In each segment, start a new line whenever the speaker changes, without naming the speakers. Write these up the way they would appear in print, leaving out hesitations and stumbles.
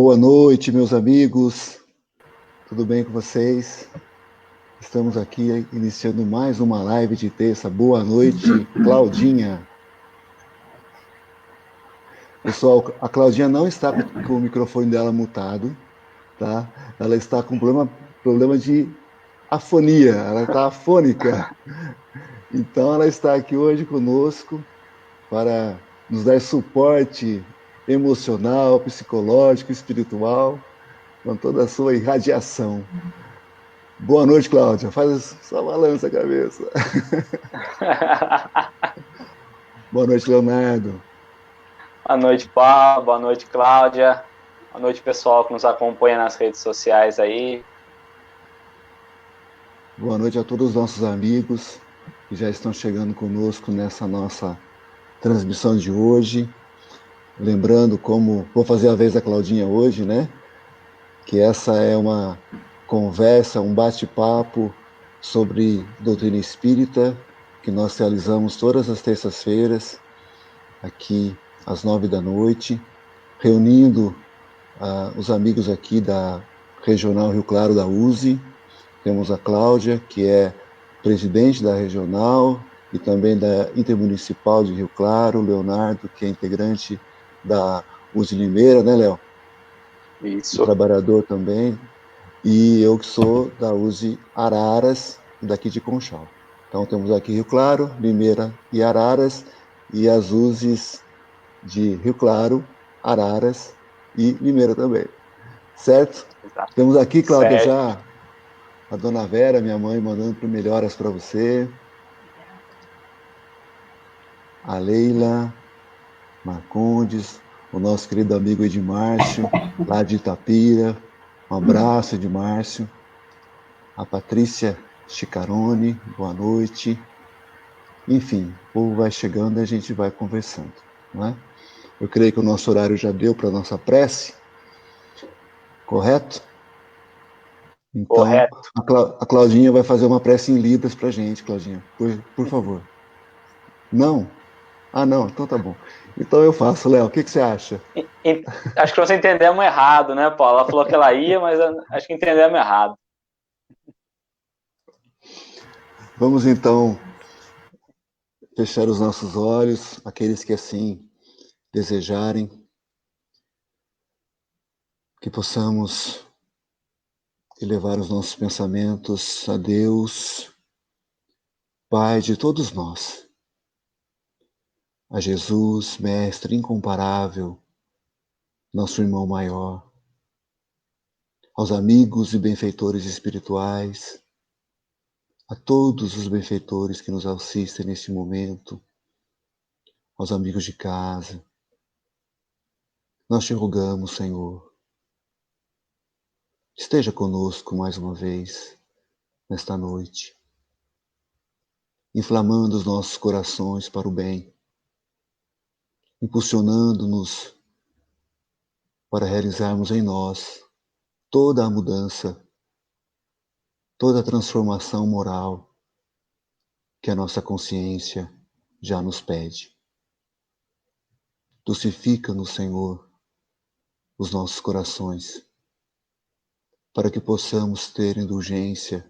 Boa noite, meus amigos. Tudo bem com vocês? Estamos aqui iniciando mais uma live de terça. Boa noite, Claudinha. Pessoal, a Claudinha não está com o microfone dela mutado, tá? Ela está com problema de afonia, ela está afônica. Então, ela está aqui hoje conosco para nos dar suporte emocional, psicológico, espiritual, com toda a sua irradiação. Boa noite, Cláudia. Faz só balança a cabeça. Boa noite, Leonardo.
Boa noite, Paulo. Boa noite, Cláudia. Boa noite, pessoal que nos acompanha nas redes sociais aí.
Boa noite a todos os nossos amigos que já estão chegando conosco nessa nossa transmissão de hoje. Lembrando como vou fazer a vez da Claudinha hoje, né? Que essa é uma conversa, um bate-papo sobre doutrina espírita que nós realizamos todas as terças-feiras aqui às 9h, reunindo os amigos aqui da Regional Rio Claro da USE. Temos a Cláudia, que é presidente da Regional e também da Intermunicipal de Rio Claro, o Leonardo, que é integrante da USE Limeira, né, Léo?
Isso.
E trabalhador também. E eu que sou da USE Araras, daqui de Conchal. Então temos aqui Rio Claro, Limeira e Araras, e as USEs de Rio Claro, Araras e Limeira também. Certo?
Exato.
Temos aqui, Cláudia,
Certo.
já a dona Vera, minha mãe, mandando melhoras para você. A Leila Marcondes, o nosso querido amigo Edmárcio, lá de Itapira. Um abraço, Edmárcio. A Patrícia Chicarone, boa noite. Enfim, o povo vai chegando e a gente vai conversando, não é? Eu creio que o nosso horário já deu para a nossa prece, correto? Então,
Correto.
a Claudinha vai fazer uma prece em Libras para a gente, Claudinha, por favor. Não? Ah, não, então tá bom. Então eu faço, Léo, o que você acha?
Acho que nós entendemos errado, né, Paulo? Ela falou que ela ia, mas acho que entendemos errado.
Vamos então fechar os nossos olhos, aqueles que assim desejarem, que possamos elevar os nossos pensamentos a Deus, Pai de todos nós, a Jesus, Mestre incomparável, nosso irmão maior, aos amigos e benfeitores espirituais, a todos os benfeitores que nos assistem neste momento, aos amigos de casa. Nós te rogamos, Senhor, esteja conosco mais uma vez nesta noite, inflamando os nossos corações para o bem, impulsionando-nos para realizarmos em nós toda a mudança, toda a transformação moral que a nossa consciência já nos pede. Dulcifica-nos, Senhor, os nossos corações, para que possamos ter indulgência,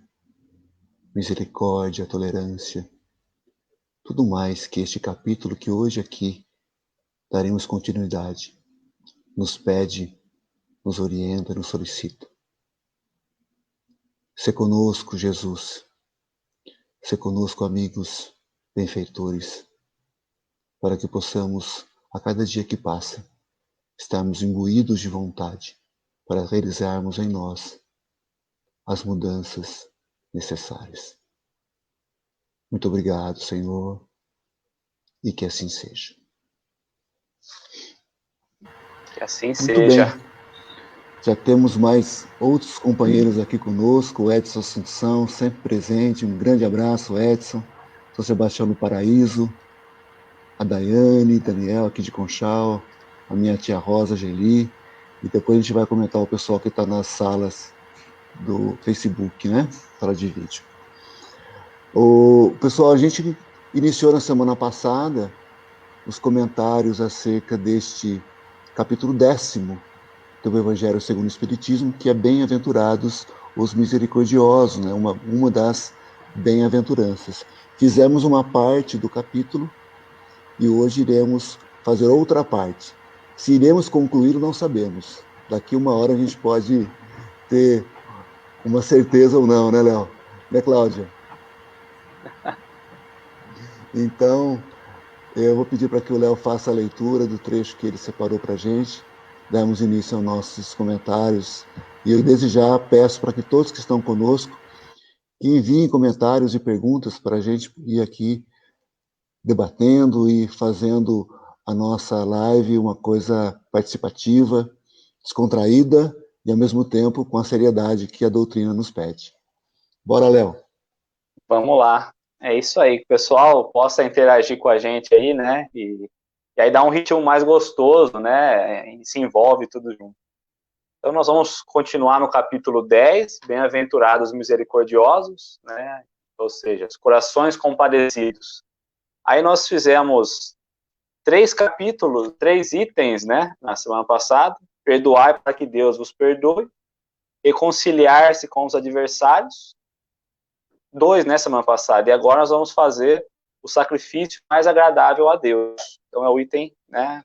misericórdia, tolerância, tudo mais que este capítulo que hoje aqui daremos continuidade nos pede, nos orienta, nos solicita. Se conosco, Jesus. Se conosco, amigos benfeitores, para que possamos, a cada dia que passa, estarmos imbuídos de vontade para realizarmos em nós as mudanças necessárias. Muito obrigado, Senhor, e que assim seja.
Que assim
Muito
seja.
bem. Já temos mais outros companheiros aqui conosco, o Edson Assunção, sempre presente. Um grande abraço, Edson. São Sebastião do Paraíso, a Daiane, Daniel aqui de Conchal, a minha tia Rosa, Geli, e depois a gente vai comentar o pessoal que está nas salas do Facebook, né? Sala de vídeo. Pessoal, a gente iniciou na semana passada os comentários acerca deste capítulo 10º do Evangelho segundo o Espiritismo, que é bem-aventurados os misericordiosos, né? Uma das bem-aventuranças. Fizemos uma parte do capítulo e hoje iremos fazer outra parte. Se iremos concluir, não sabemos. Daqui uma hora a gente pode ter uma certeza ou não, né, Léo? Né, Cláudia? Então, eu vou pedir para que o Léo faça a leitura do trecho que ele separou para a gente, darmos início aos nossos comentários. E eu, desde já, peço para que todos que estão conosco enviem comentários e perguntas para a gente ir aqui debatendo e fazendo a nossa live uma coisa participativa, descontraída e, ao mesmo tempo, com a seriedade que a doutrina nos pede. Bora, Léo.
Vamos lá. É isso aí, que o pessoal possa interagir com a gente aí, né? E aí dá um ritmo mais gostoso, né? E se envolve tudo junto. Então nós vamos continuar no capítulo 10, Bem-aventurados misericordiosos, né? Ou seja, os corações compadecidos. Aí nós fizemos 3 capítulos, 3 itens, né? Na semana passada. Perdoai para que Deus vos perdoe. Reconciliar-se com os adversários. 2, né, semana passada, e agora nós vamos fazer o sacrifício mais agradável a Deus. Então é o item, né,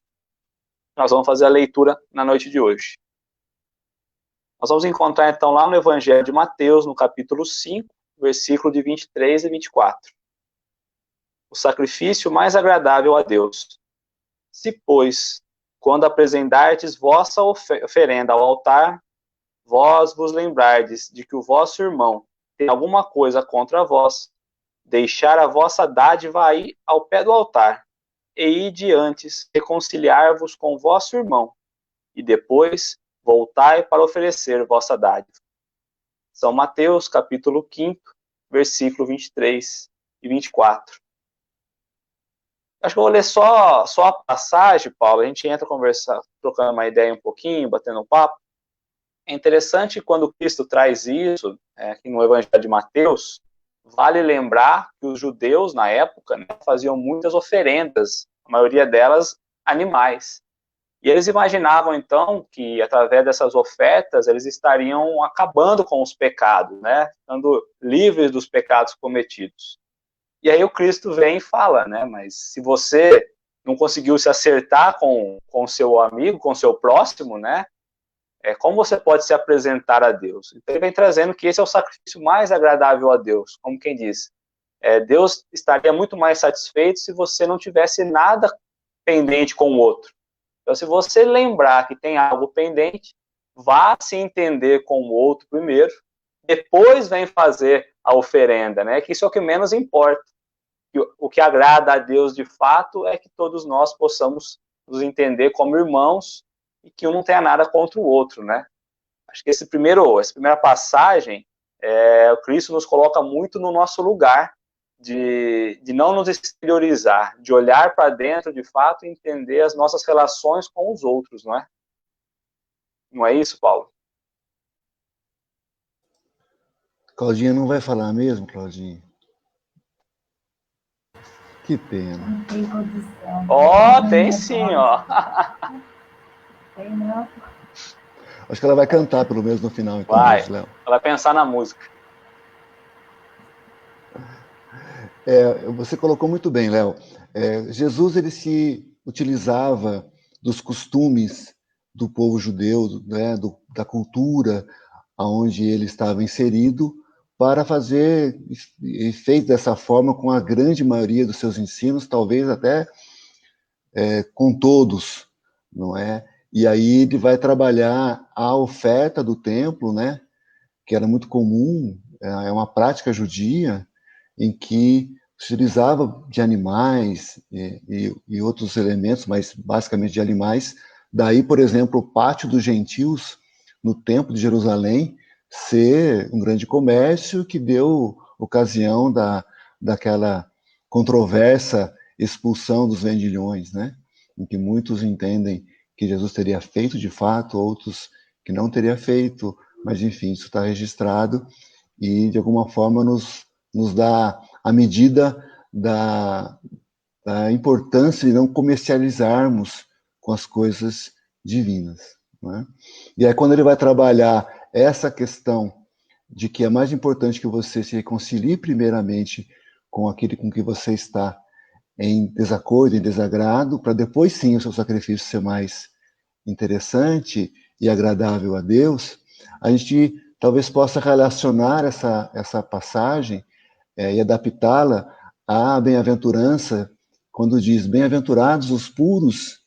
nós vamos fazer a leitura na noite de hoje. Nós vamos encontrar então lá no Evangelho de Mateus, no capítulo 5, versículo de 23 e 24. O sacrifício mais agradável a Deus. Se, pois, quando apresentardes vossa oferenda ao altar, vós vos lembrardes de que o vosso irmão tem alguma coisa contra vós, deixar a vossa dádiva aí ao pé do altar, e ide antes reconciliar-vos com vosso irmão, e depois voltai para oferecer vossa dádiva. São Mateus, capítulo 5, versículo 23 e 24. Acho que eu vou ler só a passagem, Paulo, a gente entra conversando, trocando uma ideia um pouquinho, batendo um papo. É interessante quando Cristo traz isso, aqui no Evangelho de Mateus, vale lembrar que os judeus, na época, né, faziam muitas oferendas, a maioria delas animais. E eles imaginavam, então, que através dessas ofertas, eles estariam acabando com os pecados, né, ficando livres dos pecados cometidos. E aí o Cristo vem e fala, né, mas se você não conseguiu se acertar com o seu amigo, com o seu próximo, né, como você pode se apresentar a Deus? Então ele vem trazendo que esse é o sacrifício mais agradável a Deus, como quem diz. Deus estaria muito mais satisfeito se você não tivesse nada pendente com o outro. Então, se você lembrar que tem algo pendente, vá se entender com o outro primeiro, depois vem fazer a oferenda, né? Que isso é o que menos importa. O que agrada a Deus de fato é que todos nós possamos nos entender como irmãos e que um não tenha nada contra o outro, né? Acho que essa primeira passagem, o Cristo nos coloca muito no nosso lugar de não nos exteriorizar, de olhar para dentro de fato e entender as nossas relações com os outros, não é? Não é isso, Paulo?
Claudinha não vai falar mesmo, Claudinha? Que pena.
Não tem condição.
Ó, tem sim, ó.
Tem não.
Acho que ela vai cantar pelo menos no final, então,
Vai,
Léo.
ela vai pensar na música.
Você colocou muito bem, Léo. Jesus ele se utilizava dos costumes do povo judeu, né, da cultura aonde ele estava inserido, para fazer, e fez dessa forma com a grande maioria dos seus ensinos, talvez até com todos, não é? E aí ele vai trabalhar a oferta do templo, né, que era muito comum, é uma prática judia, em que se utilizava de animais e outros elementos, mas basicamente de animais. Daí, por exemplo, o pátio dos gentios no Templo de Jerusalém ser um grande comércio que deu ocasião daquela controversa expulsão dos vendilhões, né? Em que muitos entendem que Jesus teria feito de fato, outros que não teria feito, mas enfim, isso está registrado e de alguma forma nos dá a medida da importância de não comercializarmos com as coisas divinas. né? E aí quando ele vai trabalhar essa questão de que é mais importante que você se reconcilie primeiramente com aquele com que você está em desacordo, em desagrado, para depois sim o seu sacrifício ser mais interessante e agradável a Deus, a gente talvez possa relacionar essa passagem e adaptá-la à bem-aventurança, quando diz: bem-aventurados os puros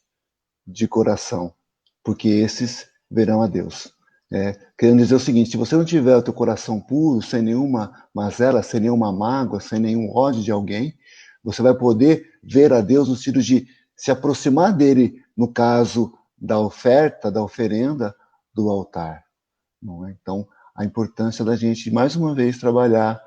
de coração, porque esses verão a Deus. Querendo dizer o seguinte: se você não tiver o teu coração puro, sem nenhuma mazela, sem nenhuma mágoa, sem nenhum ódio de alguém, você vai poder ver a Deus no sentido de se aproximar dele, no caso da oferta, da oferenda, do altar. Não é? Então, a importância da gente, mais uma vez, trabalhar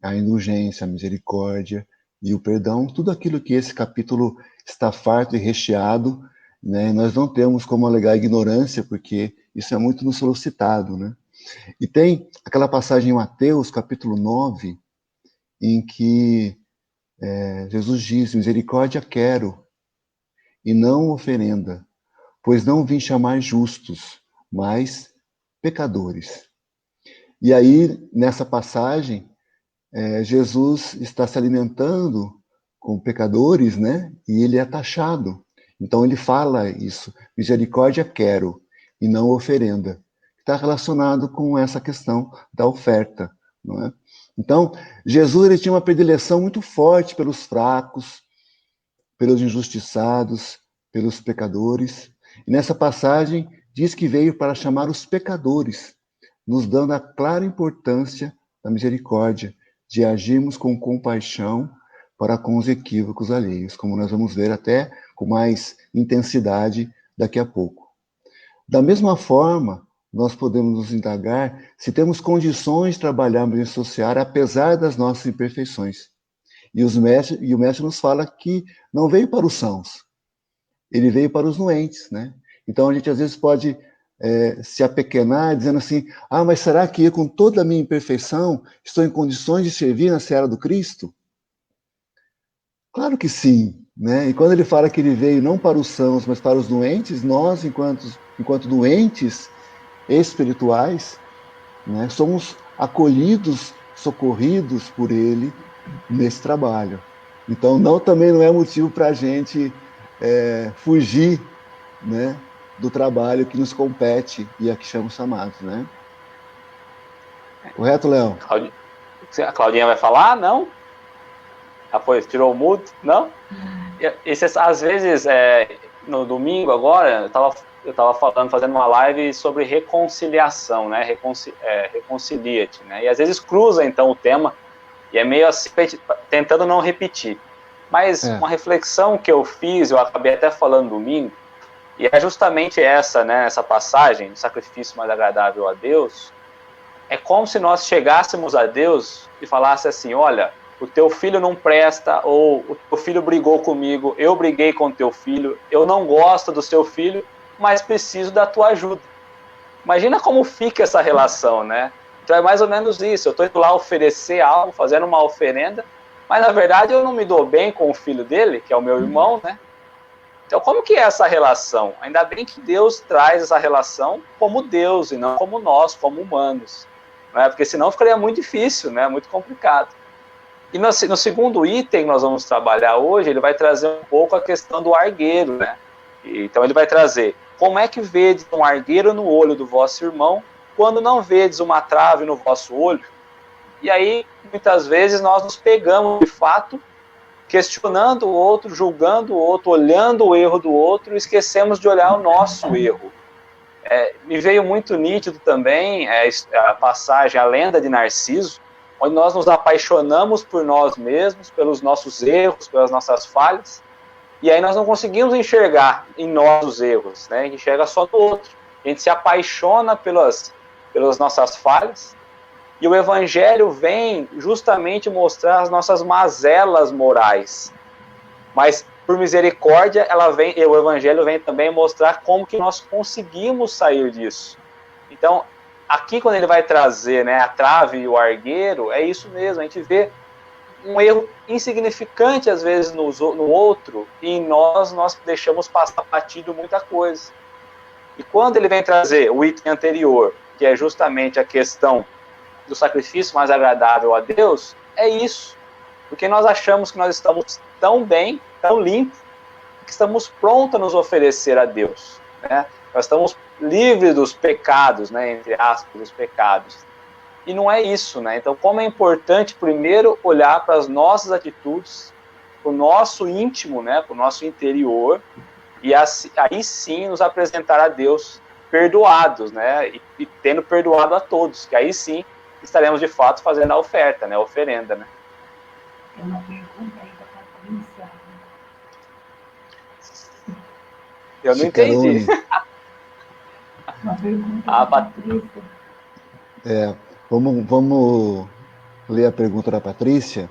a indulgência, a misericórdia e o perdão, tudo aquilo que esse capítulo está farto e recheado, né? Nós não temos como alegar ignorância, porque isso é muito nos solicitado, né? E tem aquela passagem em Mateus, capítulo 9, em que Jesus diz: misericórdia quero, e não oferenda, pois não vim chamar justos, mas pecadores. E aí, nessa passagem, Jesus está se alimentando com pecadores, né? E ele é taxado. Então ele fala isso: misericórdia quero, e não oferenda. Está relacionado com essa questão da oferta, não é? Então, Jesus ele tinha uma predileção muito forte pelos fracos, pelos injustiçados, pelos pecadores. E nessa passagem diz que veio para chamar os pecadores, nos dando a clara importância da misericórdia, de agirmos com compaixão para com os equívocos alheios, como nós vamos ver até com mais intensidade daqui a pouco. Da mesma forma, nós podemos nos indagar se temos condições de trabalharmos e associar apesar das nossas imperfeições. E o mestre nos fala que não veio para os sãos, ele veio para os doentes, né? Então a gente às vezes pode se apequenar dizendo assim: mas será que eu, com toda a minha imperfeição, estou em condições de servir na seara do Cristo? Claro que sim, né? E quando ele fala que ele veio não para os sãos, mas para os doentes, nós, enquanto doentes espirituais, né, somos acolhidos, socorridos por ele nesse trabalho. Então, também não é motivo para a gente fugir, né, do trabalho que nos compete e a que somos chamados, né? Correto, Léo?
A Claudinha vai falar? Não? Tirou o mudo? Não? Às vezes, no domingo agora, eu estava fazendo uma live sobre reconciliação, né? Reconcilia-te, né? E às vezes cruza, então, o tema, e é meio assim, tentando não repetir. Mas uma reflexão que eu fiz, eu acabei até falando domingo, e é justamente essa, né? Essa passagem, o sacrifício mais agradável a Deus, é como se nós chegássemos a Deus e falasse assim: olha, o teu filho não presta, ou o teu filho brigou comigo, eu briguei com o teu filho, eu não gosto do seu filho, mas preciso da tua ajuda. Imagina como fica essa relação, né? Então é mais ou menos isso: eu estou indo lá oferecer algo, fazendo uma oferenda, mas na verdade eu não me dou bem com o filho dele, que é o meu irmão, né? Então como que é essa relação? Ainda bem que Deus traz essa relação como Deus e não como nós, como humanos, né? Porque senão ficaria muito difícil, né? Muito complicado. E no segundo item que nós vamos trabalhar hoje, ele vai trazer um pouco a questão do argueiro, né? Então ele vai trazer: como é que vedes um argueiro no olho do vosso irmão, quando não vedes uma trave no vosso olho? E aí, muitas vezes, nós nos pegamos, de fato, questionando o outro, julgando o outro, olhando o erro do outro, e esquecemos de olhar o nosso erro. Me veio muito nítido também a passagem, a lenda de Narciso, onde nós nos apaixonamos por nós mesmos, pelos nossos erros, pelas nossas falhas, e aí nós não conseguimos enxergar em nós os erros, né? A gente enxerga só no outro. A gente se apaixona pelas nossas falhas, e o Evangelho vem justamente mostrar as nossas mazelas morais. Mas, por misericórdia, o Evangelho vem também mostrar como que nós conseguimos sair disso. Então, aqui quando ele vai trazer, né, a trave e o argueiro, é isso mesmo: a gente vê um erro insignificante às vezes no outro, e em nós deixamos passar batido muita coisa. E quando ele vem trazer o item anterior, que é justamente a questão do sacrifício mais agradável a Deus, é isso. Porque nós achamos que nós estamos tão bem, tão limpos, que estamos prontos a nos oferecer a Deus, né? Nós estamos livres dos pecados, né, entre aspas, dos pecados. E não é isso, né? Então, como é importante primeiro olhar para as nossas atitudes, para o nosso íntimo, né, para o nosso interior, e aí sim nos apresentar a Deus perdoados, né, e tendo perdoado a todos, que aí sim estaremos de fato fazendo a oferta, né, a oferenda, né.
Tem uma pergunta aí da Patrícia.
Eu não entendi.
Uma pergunta
Ah,
da Patrícia.
Vamos ler a pergunta da Patrícia.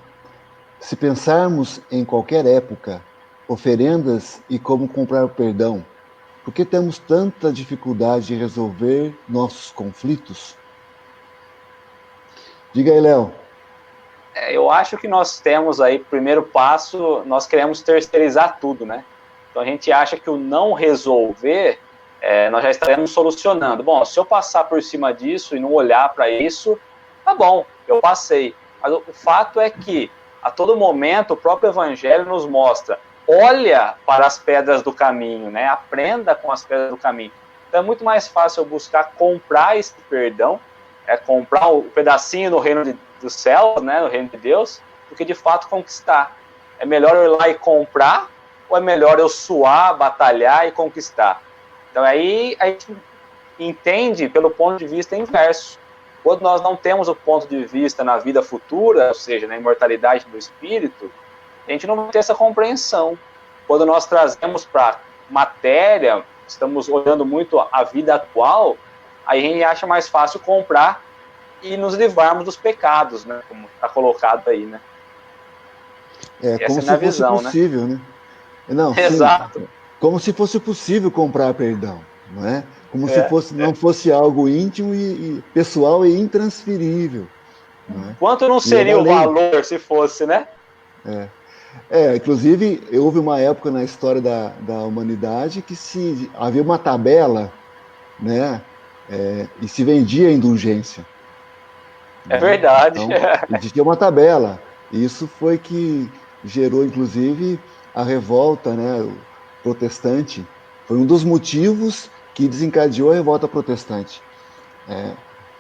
Se pensarmos em qualquer época, oferendas e como comprar perdão, por que temos tanta dificuldade de resolver nossos conflitos? Diga aí, Léo.
Eu acho que nós temos aí, primeiro passo, nós queremos terceirizar tudo, né? Então a gente acha que o não resolver, nós já estaremos solucionando. Bom, se eu passar por cima disso e não olhar para isso, tá bom, eu passei. Mas o fato é que, a todo momento, o próprio Evangelho nos mostra, olha para as pedras do caminho, né? Aprenda com as pedras do caminho. Então é muito mais fácil eu buscar comprar esse perdão, comprar o pedacinho no reino dos céus, né, no reino de Deus, do que de fato conquistar. É melhor eu ir lá e comprar, ou é melhor eu suar, batalhar e conquistar? Então aí a gente entende pelo ponto de vista inverso. Quando nós não temos o ponto de vista na vida futura, ou seja, na imortalidade do espírito, a gente não vai ter essa compreensão. Quando nós trazemos para matéria, estamos olhando muito a vida atual, aí a gente acha mais fácil comprar e nos livrarmos dos pecados, né? Como está colocado aí, né?
Como se fosse possível, né? Não,
exato.
Sim, como se fosse possível comprar perdão, não é? Como se não fosse algo íntimo e pessoal e intransferível. Não é?
Quanto não seria o valor se fosse, né?
Inclusive, houve uma época na história da humanidade que havia uma tabela, né? E se vendia indulgência.
É verdade.
Então, existia uma tabela. Isso foi que gerou, inclusive, a revolta, né, protestante. Foi um dos motivos que desencadeou a revolta protestante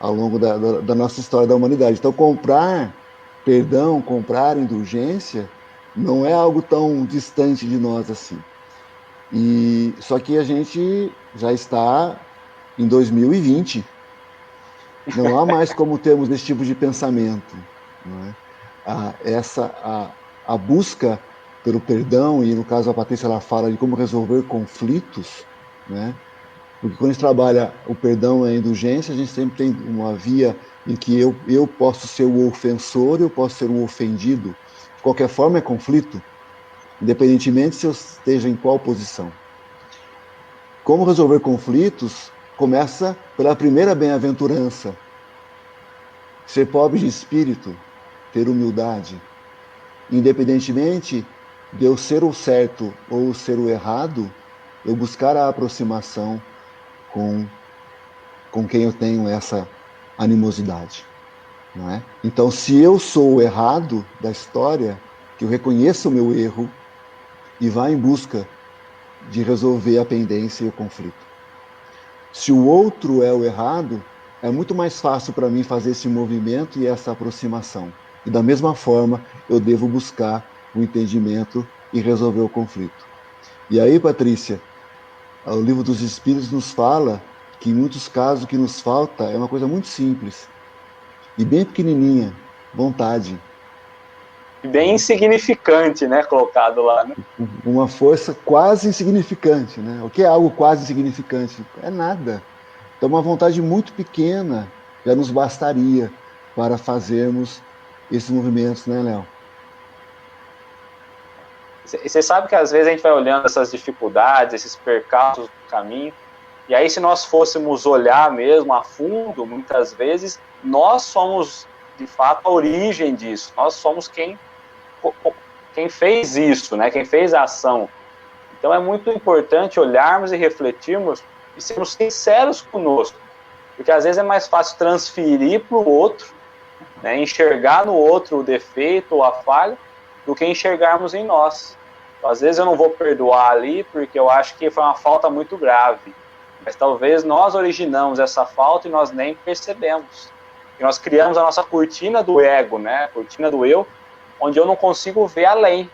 ao longo da nossa história da humanidade. Então, comprar perdão, comprar indulgência, não é algo tão distante de nós assim. Só que a gente já está em 2020. Não há mais como termos esse tipo de pensamento. Não é? A busca pelo perdão, e no caso a Patrícia ela fala de como resolver conflitos, né? Porque quando a gente trabalha o perdão e a indulgência, a gente sempre tem uma via em que eu posso ser o ofensor, eu posso ser o ofendido. De qualquer forma é conflito, independentemente se eu esteja em qual posição. Como resolver conflitos começa pela primeira bem-aventurança. Ser pobre de espírito, ter humildade. Independentemente de eu ser o certo ou ser o errado, eu buscar a aproximação com quem eu tenho essa animosidade. Não é? Então, se eu sou o errado da história, que eu reconheça o meu erro e vá em busca de resolver a pendência e o conflito. Se o outro é o errado, é muito mais fácil para mim fazer esse movimento e essa aproximação. E da mesma forma, eu devo buscar o entendimento e resolver o conflito. E aí, Patrícia, o Livro dos Espíritos nos fala que em muitos casos o que nos falta é uma coisa muito simples e bem pequenininha, vontade.
Bem insignificante, né, colocado lá, né?
Uma força quase insignificante, né? O que é algo quase insignificante? É nada. Então, uma vontade muito pequena já nos bastaria para fazermos esses movimentos, né, Léo?
Você sabe que às vezes a gente vai olhando essas dificuldades, esses percalços do caminho, e aí se nós fôssemos olhar mesmo a fundo, muitas vezes, nós somos, de fato, a origem disso. Nós somos quem fez isso, né? Quem fez a ação. Então é muito importante olharmos e refletirmos e sermos sinceros conosco. Porque às vezes é mais fácil transferir para o outro, né, enxergar no outro o defeito ou a falha, do que enxergarmos em nós. Então, às vezes eu não vou perdoar ali porque eu acho que foi uma falta muito grave. Mas talvez nós originamos essa falta e nós nem percebemos. E nós criamos a nossa cortina do ego, né? A cortina do eu, onde eu não consigo ver além.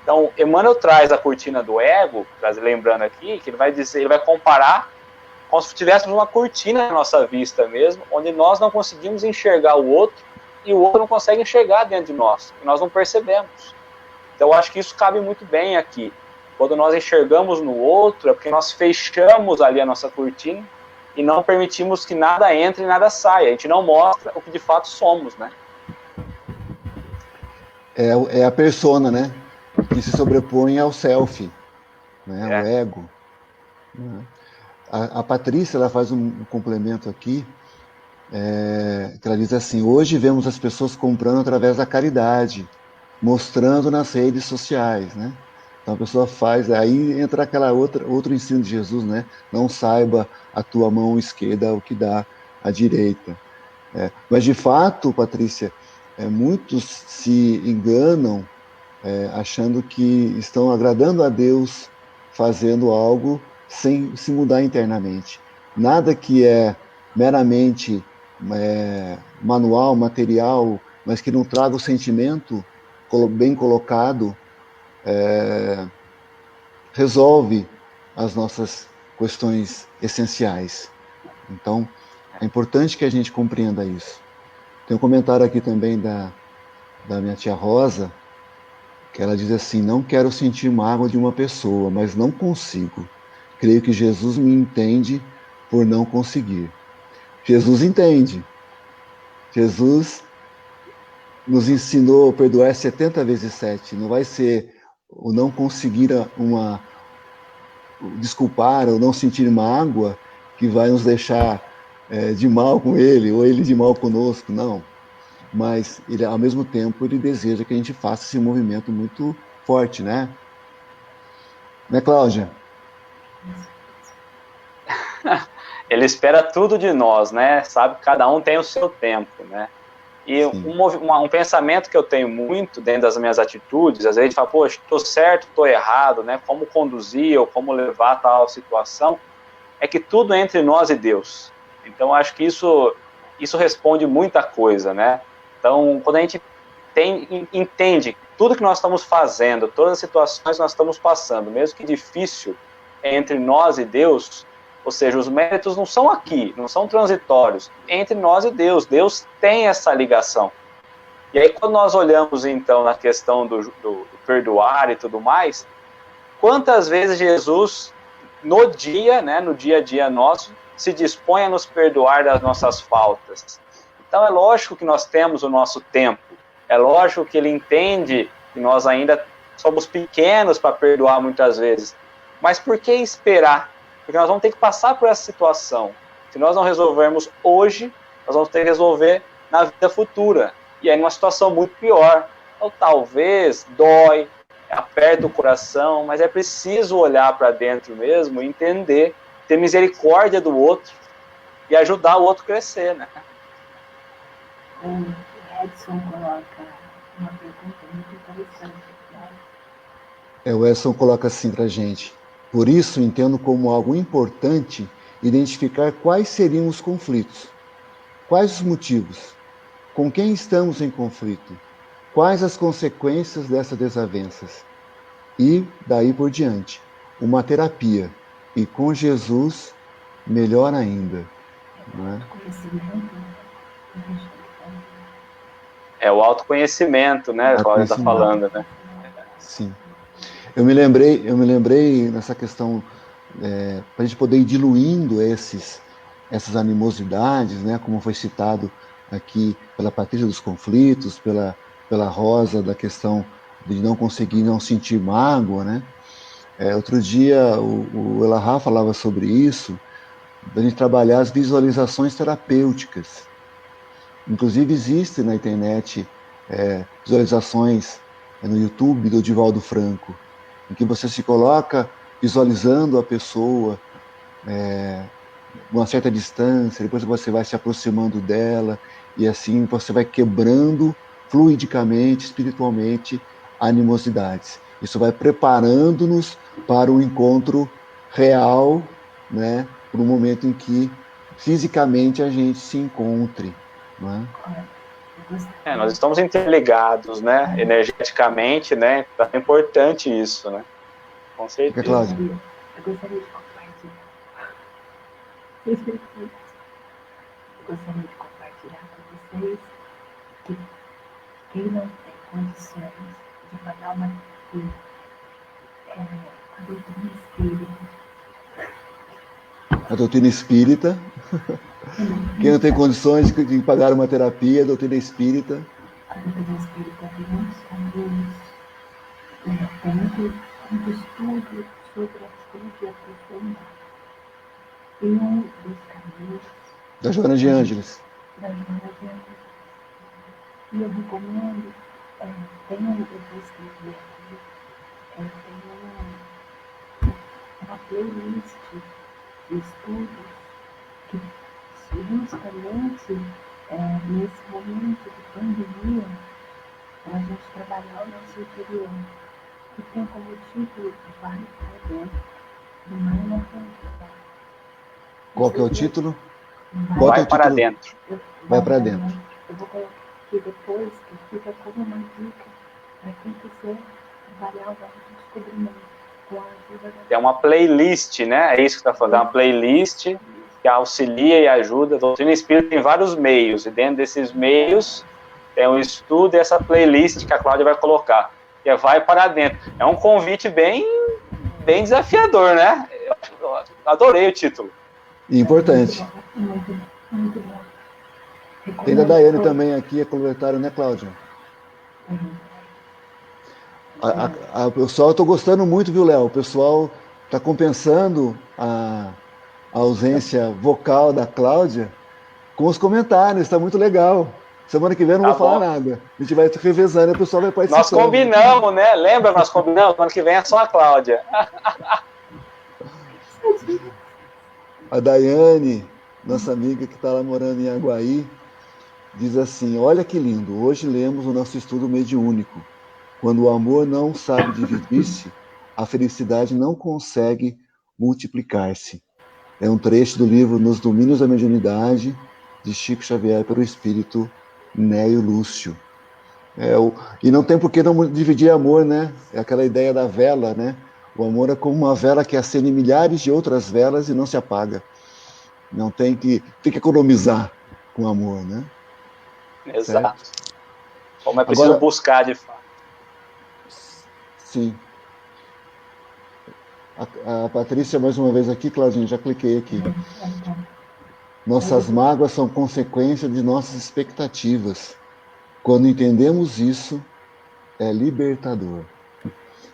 Então, Emmanuel traz a cortina do ego, lembrando aqui, que ele vai dizer, ele vai comparar como se tivéssemos uma cortina na nossa vista mesmo, onde nós não conseguimos enxergar o outro e o outro não consegue enxergar dentro de nós, e nós não percebemos. Então, eu acho que isso cabe muito bem aqui. Quando nós enxergamos no outro, é porque nós fechamos ali a nossa cortina e não permitimos que nada entre e nada saia. A gente não mostra o que de fato somos, né?
É a persona, né? Que se sobrepõe ao self, né? Ao ego. Né? A Patrícia, ela faz um complemento aqui, que ela diz assim: hoje vemos as pessoas comprando através da caridade, mostrando nas redes sociais, né? Então a pessoa faz, aí entra aquela outro ensino de Jesus, né? Não saiba a tua mão esquerda o que dá a direita. Mas de fato, Patrícia, muitos se enganam achando que estão agradando a Deus fazendo algo sem se mudar internamente. Nada que é meramente manual, material, mas que não traga o sentimento bem colocado, resolve as nossas questões essenciais. Então, é importante que a gente compreenda isso. Tem um comentário aqui também da minha tia Rosa, que ela diz assim: não quero sentir mágoa de uma pessoa, mas não consigo. Creio que Jesus me entende por não conseguir. Jesus entende. Jesus nos ensinou a perdoar 70 vezes 7. Não vai ser o não conseguir desculpar ou não sentir mágoa que vai nos deixar de mal com ele ou ele de mal conosco, não. Mas ele, ao mesmo tempo, ele deseja que a gente faça esse movimento muito forte, né? Né, Cláudia?
Ele espera tudo de nós, né? Sabe que cada um tem o seu tempo, né? E um pensamento que eu tenho muito dentro das minhas atitudes, às vezes a gente fala, poxa, estou certo, estou errado, né? Como conduzir ou como levar tal situação, é que tudo é entre nós e Deus. Então, acho que isso responde muita coisa, né? Então, quando a gente entende tudo que nós estamos fazendo, todas as situações que nós estamos passando, mesmo que difícil, é entre nós e Deus, ou seja, os méritos não são aqui, não são transitórios, é entre nós e Deus. Deus tem essa ligação. E aí, quando nós olhamos, então, na questão do perdoar e tudo mais, quantas vezes Jesus, no dia a dia nosso, se dispõe a nos perdoar das nossas faltas? Então, é lógico que nós temos o nosso tempo, é lógico que ele entende que nós ainda somos pequenos para perdoar muitas vezes, mas por que esperar? Porque nós vamos ter que passar por essa situação. Se nós não resolvermos hoje, nós vamos ter que resolver na vida futura. E aí numa situação muito pior. Então talvez dói, aperta o coração, mas é preciso olhar para dentro mesmo e entender, ter misericórdia do outro e ajudar o outro a crescer, né?
O Edson coloca uma pergunta muito interessante.
O Edson coloca assim para a gente: por isso entendo como algo importante identificar quais seriam os conflitos, quais os motivos, com quem estamos em conflito, quais as consequências dessas desavenças e daí por diante, uma terapia, e com Jesus melhor ainda, não é?
É o autoconhecimento, né? Qual ele está falando, né?
Sim. Eu me lembrei nessa questão, para a gente poder ir diluindo essas animosidades, né, como foi citado aqui pela Patrícia dos conflitos, pela Rosa da questão de não conseguir não sentir mágoa, né? Outro dia o Elahá falava sobre isso, da gente trabalhar as visualizações terapêuticas. Inclusive existe na internet visualizações no YouTube do Divaldo Franco, em que você se coloca visualizando a pessoa uma certa distância, depois você vai se aproximando dela, e assim você vai quebrando fluidicamente, espiritualmente, animosidades. Isso vai preparando-nos para um encontro real, né, para um momento em que fisicamente a gente se encontre. Não é?
Nós estamos interligados, né, energeticamente, né, então é importante isso, né, com certeza.
Fica claro.
Eu gostaria de compartilhar. Eu gostaria de compartilhar com vocês que quem não tem condições de pagar uma a doutrina espírita.
A doutrina espírita. Quem não tem condições de pagar uma terapia, a doutrina espírita.
A doutrina espírita tem muitos caminhos, tem muito estudo sobre a psicologia profunda. E um dos caminhos
da Joana de Ângeles.
E eu recomendo, eu vou escrever aqui, tem uma playlist de estudos que justamente nesse momento de pandemia, para a gente trabalhar o nosso interior, que tem como título Vai para Dentro, do Maia Fonseca.
Qual que é o título?
Vai para dentro.
Vai para dentro.
Eu vou colocar aqui depois, que fica como uma dica para quem quiser trabalhar o autodescobrimento com a ajuda da...
É uma playlist, né? É isso que você está falando, é uma playlist que auxilia e ajuda. A doutrina espírita tem vários meios, e dentro desses meios tem um estudo e essa playlist que a Cláudia vai colocar, que é Vai para Dentro. É um convite bem desafiador, né? Eu adorei o título.
Importante.
Muito bom.
Tem da Daiane também aqui, é comentário, né, Cláudia? O pessoal, eu estou gostando muito, viu, Léo? O pessoal está compensando a ausência vocal da Cláudia com os comentários, está muito legal. Semana que vem eu não vou falar nada. A gente vai revezando e o pessoal vai participando.
Nós combinamos, né? Lembra? Nós combinamos? Semana que vem é só a Cláudia.
A Daiane, nossa amiga que está lá morando em Aguaí, diz assim: olha que lindo, hoje lemos o nosso estudo mediúnico. Quando o amor não sabe dividir-se, a felicidade não consegue multiplicar-se. É um trecho do livro Nos Domínios da Mediunidade, de Chico Xavier, pelo espírito Néio Lúcio. E não tem por que não dividir amor, né? É aquela ideia da vela, né? O amor é como uma vela que acende milhares de outras velas e não se apaga. Não tem que economizar com o amor, né?
Exato. Certo? Como é preciso buscar, de fato.
Sim. A Patrícia, mais uma vez aqui, Claudinha, já cliquei aqui. Nossas mágoas são consequência de nossas expectativas. Quando entendemos isso, é libertador.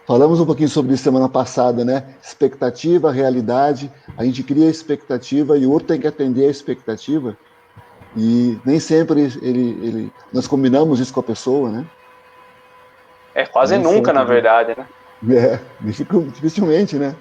Falamos um pouquinho sobre isso semana passada, né? Expectativa, realidade. A gente cria a expectativa e o outro tem que atender a expectativa. E nem sempre nós combinamos isso com a pessoa, né?
É quase nem nunca, na verdade, né?
Dificilmente, né?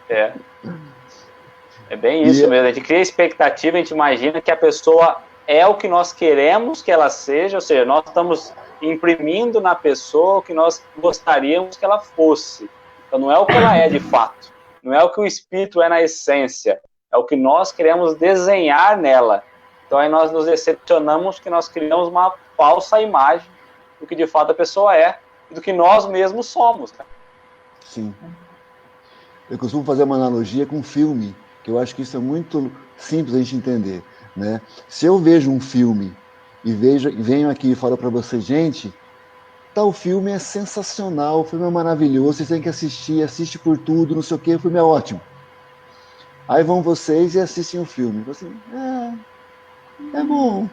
É bem isso mesmo. A gente cria a expectativa, a gente imagina que a pessoa é o que nós queremos que ela seja, ou seja, nós estamos imprimindo na pessoa o que nós gostaríamos que ela fosse. Então não é o que ela é de fato, não é o que o espírito é na essência, é o que nós queremos desenhar nela. Então aí nós nos decepcionamos que nós criamos uma falsa imagem do que de fato a pessoa é e do que nós mesmos somos. Né?
Sim. Eu costumo fazer uma analogia com um filme, que eu acho que isso é muito simples a gente entender, né? Se eu vejo um filme e venho aqui e falo para você, gente, tal filme é sensacional, o filme é maravilhoso, vocês têm que assistir, assiste por tudo, não sei o que, o filme é ótimo. Aí vão vocês e assistem o filme. Assim, é bom.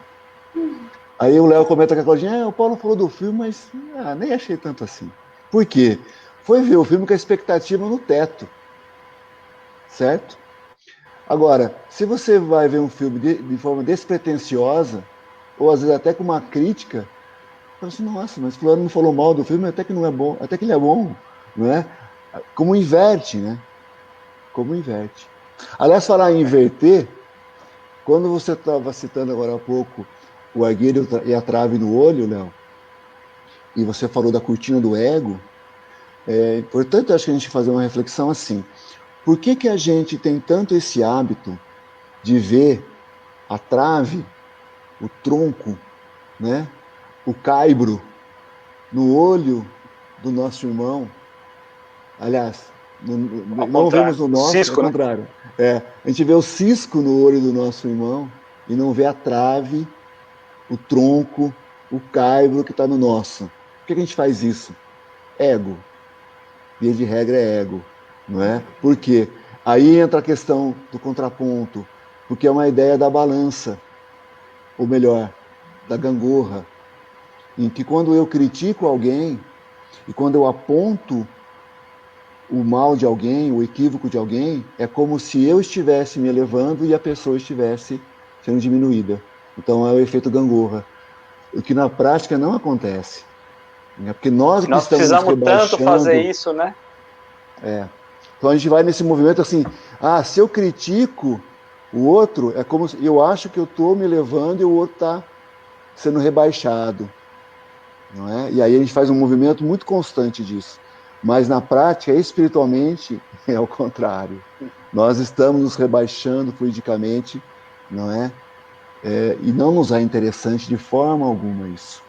Aí o Léo comenta com a Claudinha, o Paulo falou do filme, mas nem achei tanto assim. Por quê? Foi ver o filme com a expectativa no teto. Certo? Agora, se você vai ver um filme de forma despretensiosa, ou às vezes até com uma crítica, você fala assim, nossa, mas fulano não falou mal do filme, até que não é bom, até que ele é bom, não é? Como inverte, né? Como inverte. Aliás, falar em inverter, quando você estava citando agora há pouco o argueiro e a trave no olho, Léo, e você falou da cortina do ego, é importante, acho que a gente fazer uma reflexão assim. Por que que a gente tem tanto esse hábito de ver a trave, o tronco, né, o caibro no olho do nosso irmão? Aliás, não vemos no nosso,
cisco,
é o contrário. A gente vê o cisco no olho do nosso irmão e não vê a trave, o tronco, o caibro que está no nosso. Por que a gente faz isso? Ego. Via de regra é ego, não é? Por quê? Aí entra a questão do contraponto, porque é uma ideia da balança, ou melhor, da gangorra, em que quando eu critico alguém e quando eu aponto o mal de alguém, o equívoco de alguém, é como se eu estivesse me elevando e a pessoa estivesse sendo diminuída. Então é o efeito gangorra, o que na prática não acontece. Porque nós que
Nós
estamos nos
precisamos tanto
rebaixando,
fazer isso, né?
Então a gente vai nesse movimento assim, se eu critico o outro, é como se eu acho que eu estou me elevando e o outro está sendo rebaixado. Não é? E aí a gente faz um movimento muito constante disso. Mas na prática, espiritualmente, é o contrário. Nós estamos nos rebaixando fluidicamente, não é? E não nos é interessante de forma alguma isso.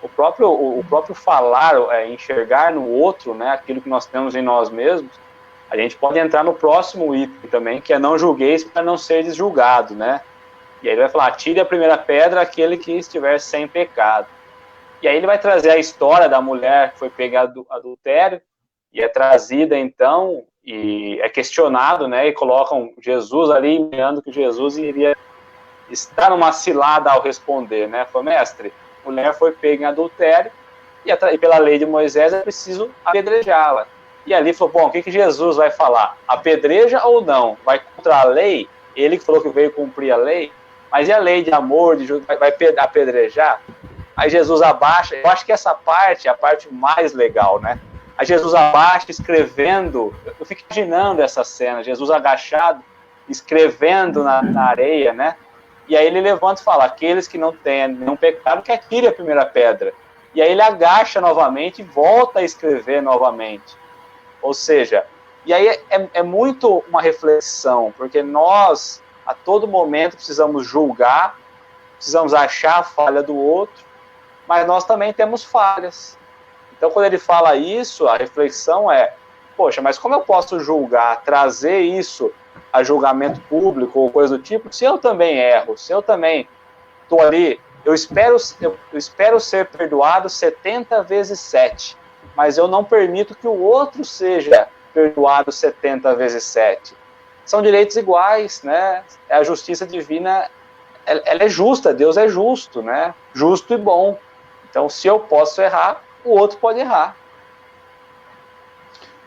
O próprio falar, enxergar no outro, né, aquilo que nós temos em nós mesmos, a gente pode entrar no próximo item também, que é não julgueis para não seres julgado, né? E aí ele vai falar, tire a primeira pedra aquele que estiver sem pecado. E aí ele vai trazer a história da mulher que foi pegada do adultério, e é trazida então, e é questionado, né, e colocam Jesus ali, mirando que Jesus iria estar numa cilada ao responder, né? Foi, mestre, a mulher foi pega em adultério, e pela lei de Moisés é preciso apedrejá-la. E ali falou, bom, o que Jesus vai falar? Apedreja ou não? Vai contra a lei? Ele que falou que veio cumprir a lei, mas e a lei de amor, vai apedrejar? Aí Jesus abaixa, eu acho que essa parte é a parte mais legal, né? Aí Jesus abaixa, escrevendo, eu fico imaginando essa cena, Jesus agachado, escrevendo na areia, né? E aí ele levanta e fala, aqueles que não têm nenhum pecado, que atire a primeira pedra. E aí ele agacha novamente e volta a escrever novamente. Ou seja, e aí é muito uma reflexão, porque nós, a todo momento, precisamos julgar, precisamos achar a falha do outro, mas nós também temos falhas. Então, quando ele fala isso, a reflexão é, poxa, mas como eu posso julgar, trazer isso a julgamento público ou coisa do tipo, se eu também erro, se eu também estou ali, eu espero ser perdoado 70 vezes 7, mas eu não permito que o outro seja perdoado 70 vezes 7. São direitos iguais, né? A justiça divina, ela é justa, Deus é justo, né? Justo e bom. Então, se eu posso errar, o outro pode errar.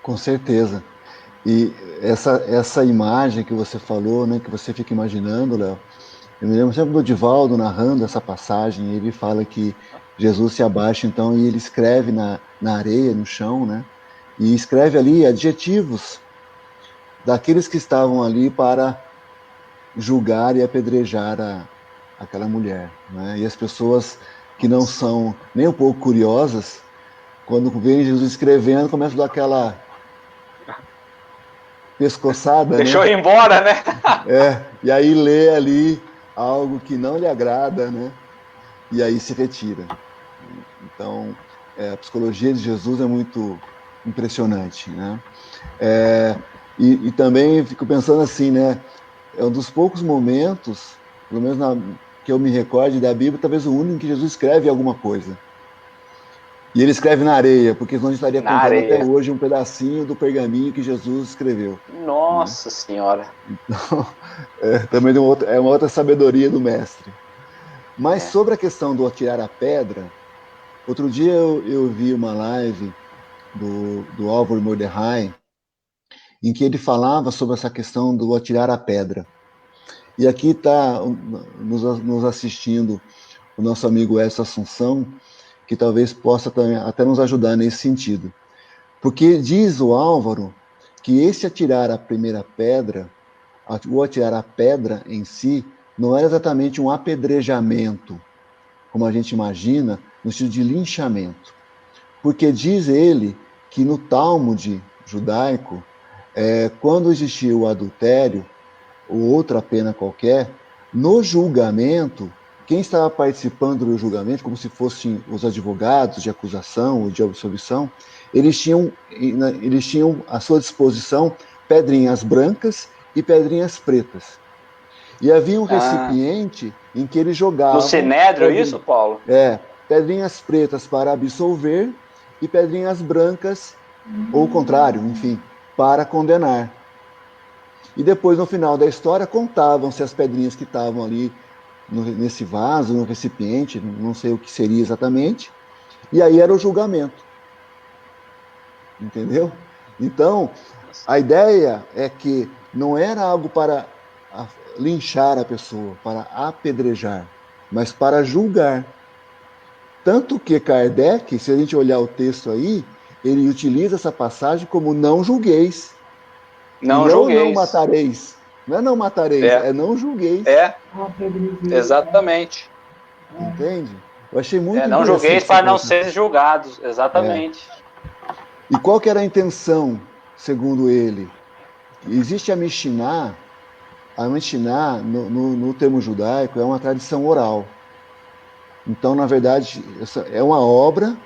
Com certeza. E essa imagem que você falou, né, que você fica imaginando, Léo, eu me lembro sempre do Divaldo narrando essa passagem, ele fala que Jesus se abaixa, então, e ele escreve na areia, no chão, né, e escreve ali adjetivos daqueles que estavam ali para julgar e apedrejar aquela mulher, né, e as pessoas que não são nem um pouco curiosas, quando veem Jesus escrevendo, começam a dar aquela pescoçada,
Deixou
né?
ir embora, né?
E aí lê ali algo que não lhe agrada, né? E aí se retira. Então, a psicologia de Jesus é muito impressionante, né? E também fico pensando assim, né? É um dos poucos momentos, pelo menos que eu me recorde da Bíblia, talvez o único em que Jesus escreve alguma coisa. E ele escreve na areia, porque senão a gente estaria contando até hoje um pedacinho do pergaminho que Jesus escreveu.
Nossa, né? Senhora!
Então, também é uma outra sabedoria do mestre. Mas sobre a questão do atirar a pedra, outro dia eu vi uma live do Álvaro Mordecai, em que ele falava sobre essa questão do atirar a pedra. E aqui está nos assistindo o nosso amigo Edson Assunção, que talvez possa até nos ajudar nesse sentido. Porque diz o Álvaro que esse atirar a primeira pedra, ou atirar a pedra em si, não era exatamente um apedrejamento, como a gente imagina, no sentido de linchamento. Porque diz ele que no Talmud judaico, quando existia o adultério, ou outra pena qualquer, no julgamento, quem estava participando do julgamento, como se fossem os advogados de acusação ou de absolvição, eles tinham à sua disposição pedrinhas brancas e pedrinhas pretas. E havia um recipiente em que eles jogavam...
No Sinédrio, isso, Paulo?
Pedrinhas pretas para absolver e pedrinhas brancas, ou o contrário, enfim, para condenar. E depois, no final da história, contavam-se as pedrinhas que estavam ali nesse vaso, no recipiente, não sei o que seria exatamente, e aí era o julgamento. Entendeu? Então, a ideia é que não era algo para linchar a pessoa, para apedrejar, mas para julgar. Tanto que Kardec, se a gente olhar o texto aí, ele utiliza essa passagem como não julgueis.
Não julgueis.
Não matareis. Não é não matareis, é não julgueis.
Exatamente.
Entende? Eu achei muito
não julgueis para não serem julgados, exatamente.
E qual que era a intenção, segundo ele? Existe a Mishnah. A Mishnah, no termo judaico, é uma tradição oral. Então, na verdade, essa é uma obra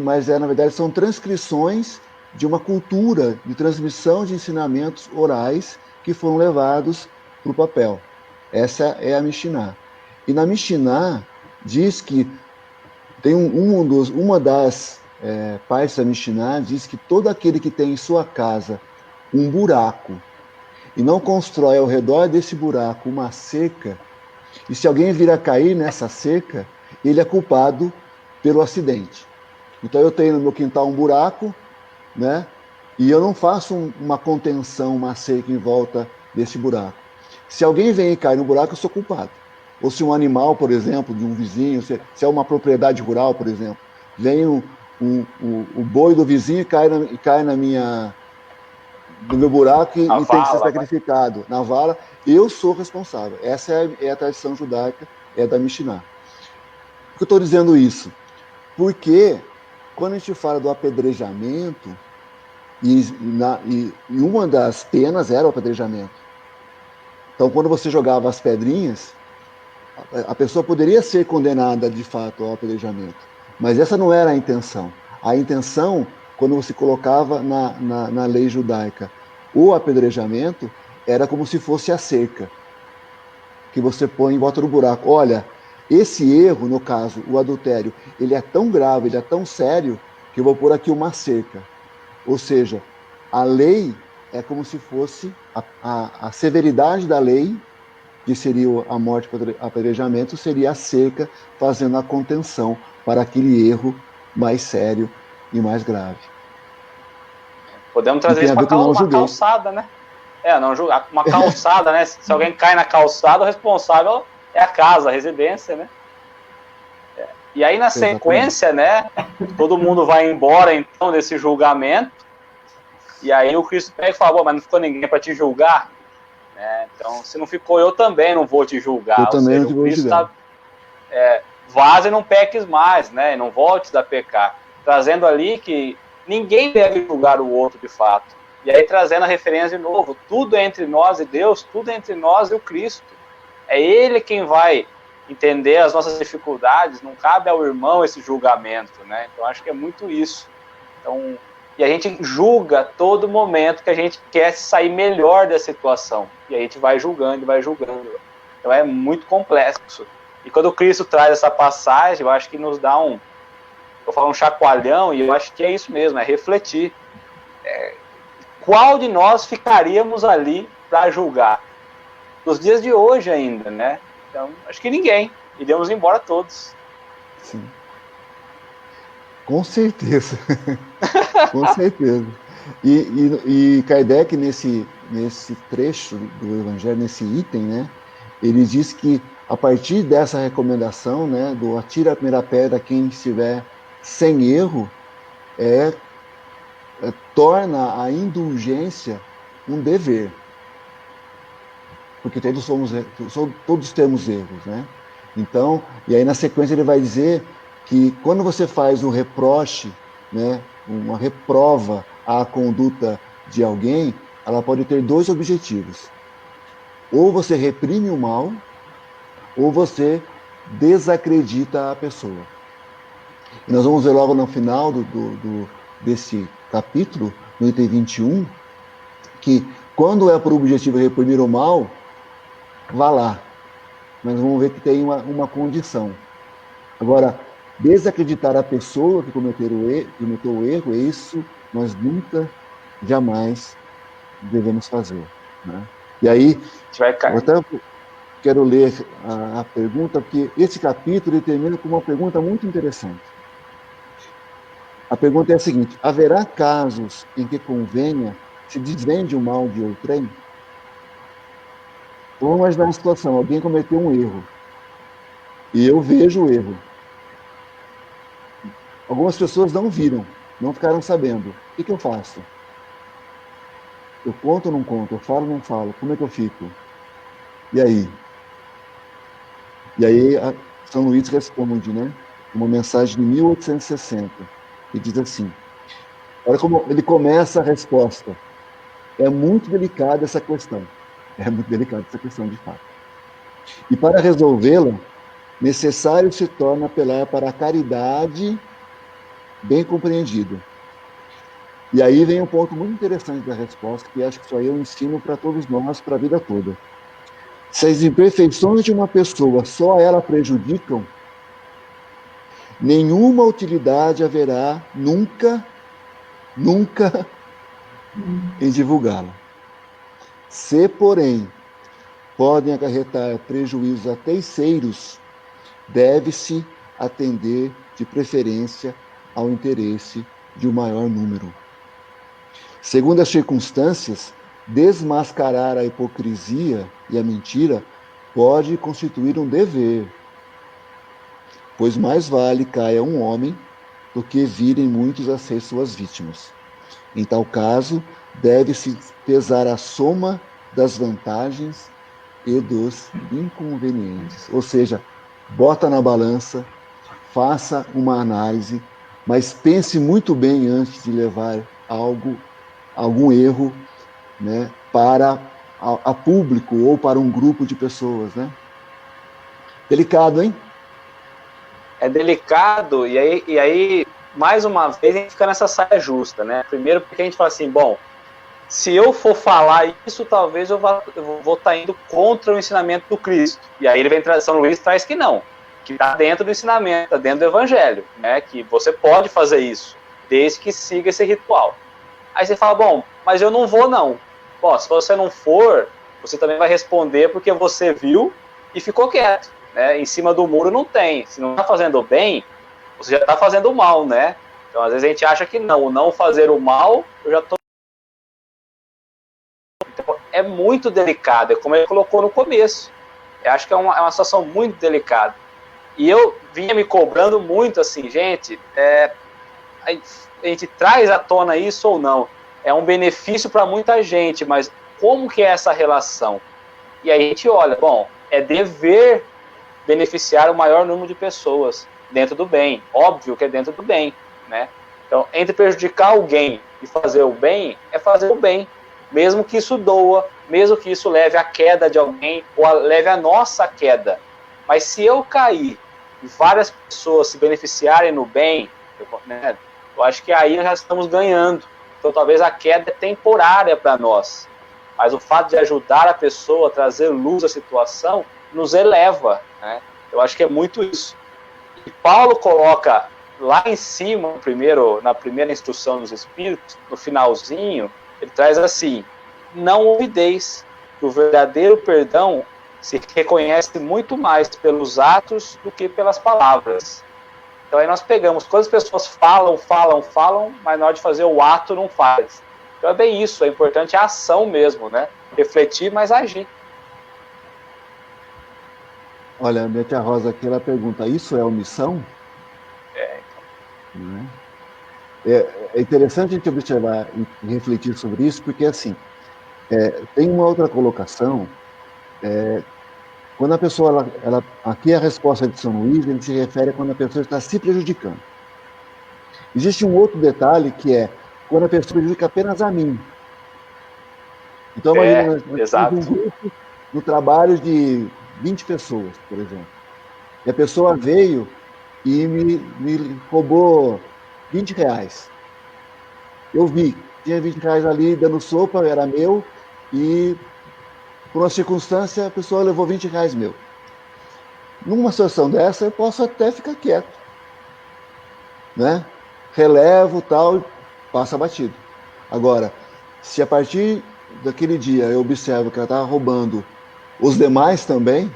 mas na verdade são transcrições de uma cultura de transmissão de ensinamentos orais que foram levados para o papel. Essa é a Mishnah. E na Mishnah diz que tem uma das partes da Mishnah diz que todo aquele que tem em sua casa um buraco e não constrói ao redor desse buraco uma cerca, e se alguém vir a cair nessa cerca, ele é culpado pelo acidente. Então eu tenho no meu quintal um buraco, né? E eu não faço uma contenção, uma cerca em volta desse buraco. Se alguém vem e cai no buraco, eu sou culpado. Ou se um animal, por exemplo, de um vizinho, se é uma propriedade rural, por exemplo, vem o boi do vizinho e cai no meu buraco e tem que ser sacrificado na vala, eu sou responsável. Essa é a tradição judaica, é da Mishnah. Por que eu estou dizendo isso? Porque quando a gente fala do apedrejamento, e uma das penas era o apedrejamento. Então, quando você jogava as pedrinhas, a pessoa poderia ser condenada de fato ao apedrejamento. Mas essa não era a intenção. A intenção, quando você colocava na lei judaica o apedrejamento, era como se fosse a cerca que você põe em volta do buraco. Olha, esse erro, no caso, o adultério, ele é tão grave, ele é tão sério, que eu vou pôr aqui uma cerca. Ou seja, a lei é como se fosse a severidade da lei, que seria a morte por apedrejamento, seria a cerca fazendo a contenção para aquele erro mais sério e mais grave.
Podemos trazer isso para uma calçada, né? Não julgar. Uma calçada, né? Se alguém cai na calçada, o responsável é a casa, a residência, né? E aí, na sequência, né? Todo mundo vai embora, então, desse julgamento. E aí o Cristo pega e fala, mas não ficou ninguém para te julgar? Então, se não ficou, eu também não vou te julgar.
Eu também não vou julgar.
Vaza e não peques mais, né? Não voltes a pecar. Trazendo ali que ninguém deve julgar o outro de fato. E aí trazendo a referência de novo, tudo é entre nós e Deus, tudo é entre nós e o Cristo. É Ele quem vai entender as nossas dificuldades, não cabe ao irmão esse julgamento, né? Então acho que é muito isso. Então, e a gente julga todo momento que a gente quer sair melhor da situação. E a gente vai julgando, vai julgando. Então é muito complexo. E quando o Cristo traz essa passagem, eu acho que nos dá um chacoalhão, e eu acho que é isso mesmo, é refletir. Qual de nós ficaríamos ali para julgar? Nos dias de hoje ainda, né? Então, acho que ninguém. Iremos embora todos.
Sim. Com certeza. Com certeza. E Kardec, nesse trecho do Evangelho, nesse item, né? Ele diz que, a partir dessa recomendação, né, do atira a primeira pedra quem estiver sem erro, torna a indulgência um dever. Porque todos temos erros, né? Então, e aí na sequência ele vai dizer que quando você faz um reproche, né, uma reprova à conduta de alguém, ela pode ter dois objetivos. Ou você reprime o mal, ou você desacredita a pessoa. E nós vamos ver logo no final desse capítulo, no item 21, que quando é por objetivo reprimir o mal, vá lá. Mas vamos ver que tem uma condição. Agora, desacreditar a pessoa que cometeu o erro, isso nós nunca, jamais devemos fazer. Né? E aí, eu até quero ler a pergunta, porque esse capítulo ele termina com uma pergunta muito interessante. A pergunta é a seguinte: haverá casos em que convenha se desvende o mal de outrem? Vamos imaginar uma situação, alguém cometeu um erro, e eu vejo o erro. Algumas pessoas não viram, não ficaram sabendo. O que eu faço? Eu conto ou não conto? Eu falo ou não falo? Como é que eu fico? E aí? E aí São Luís responde, né? Uma mensagem de 1860, que diz assim: olha como ele começa a resposta. É muito delicada essa questão. É muito delicada essa questão, de fato. E para resolvê-la, necessário se torna apelar para a caridade bem compreendida. E aí vem um ponto muito interessante da resposta, que acho que isso aí eu ensino para todos nós, para a vida toda. Se as imperfeições de uma pessoa só ela prejudicam, nenhuma utilidade haverá nunca em divulgá-la. Se, porém, podem acarretar prejuízos a terceiros, deve-se atender de preferência ao interesse de um maior número. Segundo as circunstâncias, desmascarar a hipocrisia e a mentira pode constituir um dever, pois mais vale caia um homem do que virem muitos a ser suas vítimas. Em tal caso, deve-se pesar a soma das vantagens e dos inconvenientes. Ou seja, bota na balança, faça uma análise, mas pense muito bem antes de levar algum erro, né, para a público ou para um grupo de pessoas, né? Delicado, hein?
É delicado, e aí mais uma vez, a gente fica nessa saia justa, né? Primeiro porque a gente fala assim, bom, se eu for falar isso, talvez eu vou estar indo contra o ensinamento do Cristo. E aí ele vem São Luís traz que não, que está dentro do ensinamento, está dentro do Evangelho, né? Que você pode fazer isso, desde que siga esse ritual. Aí você fala, bom, mas eu não vou não. Bom, se você não for, você também vai responder porque você viu e ficou quieto, né? Em cima do muro não tem. Se não está fazendo bem, você já está fazendo mal, né? Então, às vezes a gente acha que não, o não fazer o mal, eu já estou... Então, é muito delicado, é como ele colocou no começo. Eu acho que é uma situação muito delicada. E eu vinha me cobrando muito assim, gente, a gente traz à tona isso ou não? É um benefício para muita gente, mas como que é essa relação? E aí a gente olha, bom, é dever beneficiar o maior número de pessoas dentro do bem. Óbvio que é dentro do bem, né? Então, entre prejudicar alguém e fazer o bem, é fazer o bem. Mesmo que isso doa, mesmo que isso leve à queda de alguém, ou leve à nossa queda. Mas se eu cair e várias pessoas se beneficiarem no bem, né, eu acho que aí nós já estamos ganhando. Então, talvez a queda é temporária para nós. Mas o fato de ajudar a pessoa, trazer luz à situação, nos eleva, né? Eu acho que é muito isso. E Paulo coloca lá em cima, na primeira instrução dos Espíritos, no finalzinho, ele traz assim: não olvideis que o verdadeiro perdão se reconhece muito mais pelos atos do que pelas palavras. Então aí nós pegamos, quando as pessoas falam, mas na hora de fazer o ato não faz. Então é bem isso, é importante a ação mesmo, né? Refletir, mas agir.
Olha, a minha tia Rosa aqui, ela pergunta, isso é omissão?
É.
É interessante a gente observar e refletir sobre isso, porque, assim, tem uma outra colocação. Quando a pessoa, aqui a resposta de São Luís, ele se refere a quando a pessoa está se prejudicando. Existe um outro detalhe que é quando a pessoa prejudica apenas a mim. Então, imagina, nós temos um grupo no trabalho de 20 pessoas, por exemplo. E a pessoa veio e me roubou R$20. Eu vi, tinha R$20 ali dando sopa, era meu, e por uma circunstância a pessoa levou R$20 meu. Numa situação dessa, eu posso até ficar quieto, né? Relevo, tal, e passa batido. Agora, se a partir daquele dia eu observo que ela está roubando os demais também,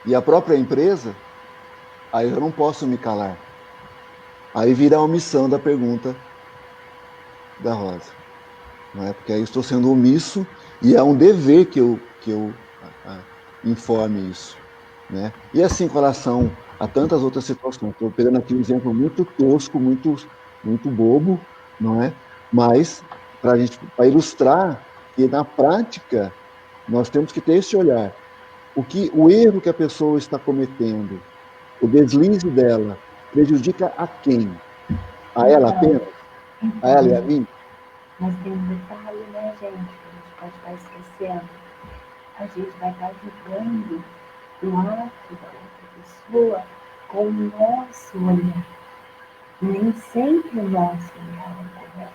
e a própria empresa, aí eu não posso me calar. Aí vira a omissão da pergunta da Rosa. Não é? Porque aí eu estou sendo omisso e é um dever que eu informe isso. Né? E assim, com relação a tantas outras situações. Estou pegando aqui um exemplo muito tosco, muito bobo, não é? Mas para ilustrar que na prática nós temos que ter esse olhar. O erro que a pessoa está cometendo, o deslize dela, prejudica a quem? A ela apenas? A ela e a mim?
Mas tem um detalhe, né, gente, que a gente pode estar esquecendo. A gente vai estar julgando o ato da outra pessoa com o nosso olhar. Nem sempre o nosso olhar é correto.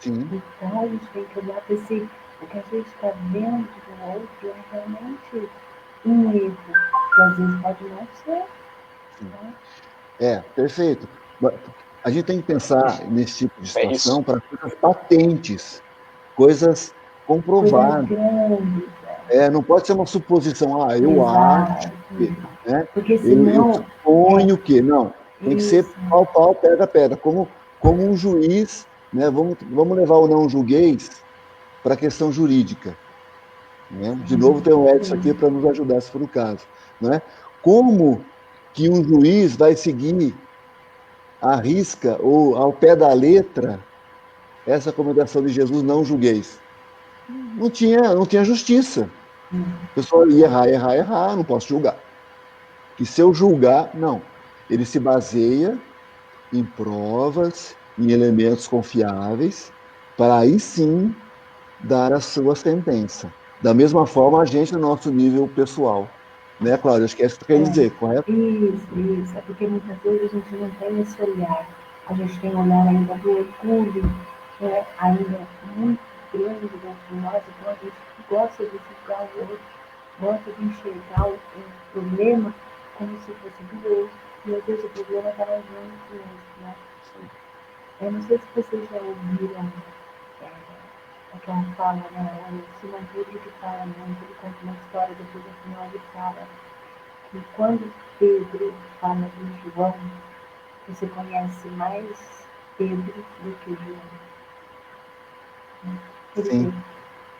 Sim.
Então a gente tem que olhar para esse. O que a gente está vendo do outro é realmente um erro, que às vezes pode não ser. Né?
Perfeito. A gente tem que pensar nesse tipo de situação para coisas patentes, coisas comprovadas. Não pode ser uma suposição, eu acho que, né?
Porque senão,
eu suponho que, não, tem que ser pau, pedra, como um juiz, né? Vamos levar o não julgueis para a questão jurídica. Né? De novo tem o Edson aqui para nos ajudar, se for o caso. Né? Como que um juiz vai seguir à risca ou ao pé da letra essa recomendação de Jesus, não julgueis? Não tinha justiça. A pessoa ia errar, não posso julgar. E se eu julgar, não. Ele se baseia em provas, em elementos confiáveis, para aí sim dar a sua sentença. Da mesma forma, a gente no nosso nível pessoal. Né, Cláudia? Acho que é isso que tu quer dizer, correto?
Isso. É porque muitas vezes a gente não tem esse olhar. A gente tem um olhar ainda do orgulho, que é ainda muito grande dentro de nós, então a gente gosta de julgar o outro, gosta de enxergar o problema como se fosse do outro, e às vezes o problema está na gente mesmo, né? Eu não sei se vocês já ouviram aquela fala, né? O Simão Pedro que fala muito, ele conta uma história, depois no final ele fala que quando Pedro fala de João, você conhece mais Pedro do que João. Porque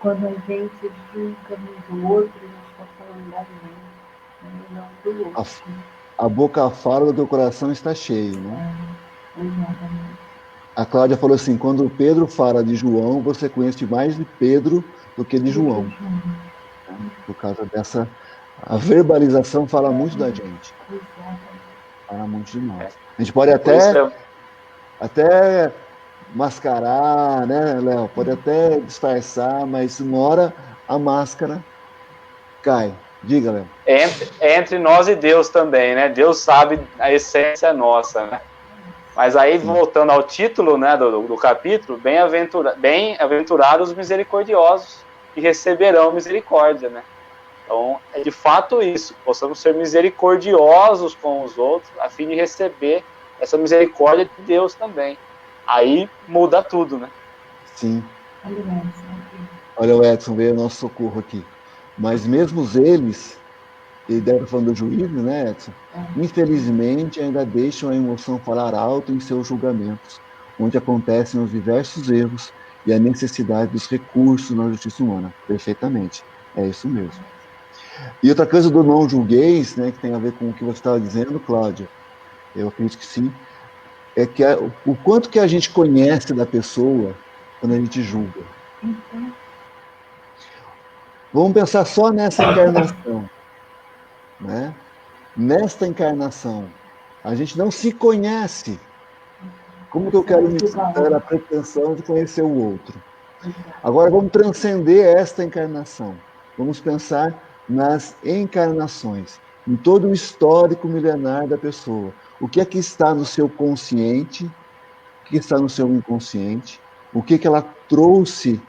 quando a gente julga muito o outro, a gente está falando da gente, né? Não do outro.
A boca fala do teu coração está cheio, né?
Exatamente.
A Cláudia falou assim, quando Pedro fala de João, você conhece mais de Pedro do que de João. Por causa dessa... A verbalização fala muito da gente. Fala muito de nós. A gente pode até mascarar, né, Léo? Pode até disfarçar, mas uma hora a máscara cai. Diga, Léo.
Entre nós e Deus também, né? Deus sabe a essência nossa, né? Mas aí, voltando ao título, né, do capítulo, bem-aventurados os misericordiosos, que receberão misericórdia, né? Então, é de fato isso, possamos ser misericordiosos com os outros, a fim de receber essa misericórdia de Deus também. Aí muda tudo, né?
Sim. Olha o Edson, veio o nosso socorro aqui. Mas mesmo eles, ele deve estar falando do juízo, né, Edson? Infelizmente, ainda deixam a emoção falar alto em seus julgamentos, onde acontecem os diversos erros e a necessidade dos recursos na justiça humana. Perfeitamente. É isso mesmo. E outra coisa do não julgueis, né, que tem a ver com o que você estava dizendo, Cláudia, eu acredito que sim, é que o quanto que a gente conhece da pessoa quando a gente julga.
Então,
Vamos pensar só nessa encarnação, né? Nesta encarnação, a gente não se conhece. Como que eu quero me dar a pretensão de conhecer o outro? Agora vamos transcender esta encarnação. Vamos pensar nas encarnações, em todo o histórico milenar da pessoa. O que é que está no seu consciente? O que está no seu inconsciente? O que ela trouxe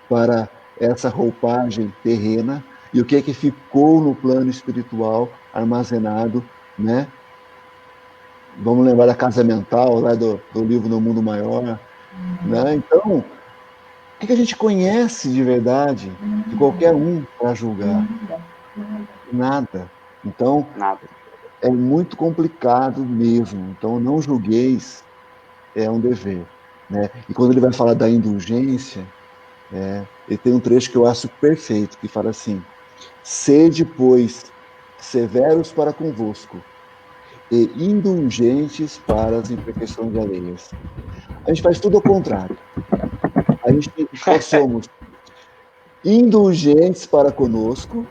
para essa roupagem terrena? E o que é que ficou no plano espiritual armazenado, né? Vamos lembrar da casa mental, lá do livro No Mundo Maior, né? Então, o que a gente conhece de verdade de qualquer um para julgar? Nada. Então, é muito complicado mesmo. Então, não julgueis, é um dever. Né? E quando ele vai falar da indulgência, ele tem um trecho que eu acho perfeito, que fala assim: sede, pois, severos para convosco e indulgentes para as imperfeições alheias. A gente faz tudo ao contrário. Nós somos indulgentes para conosco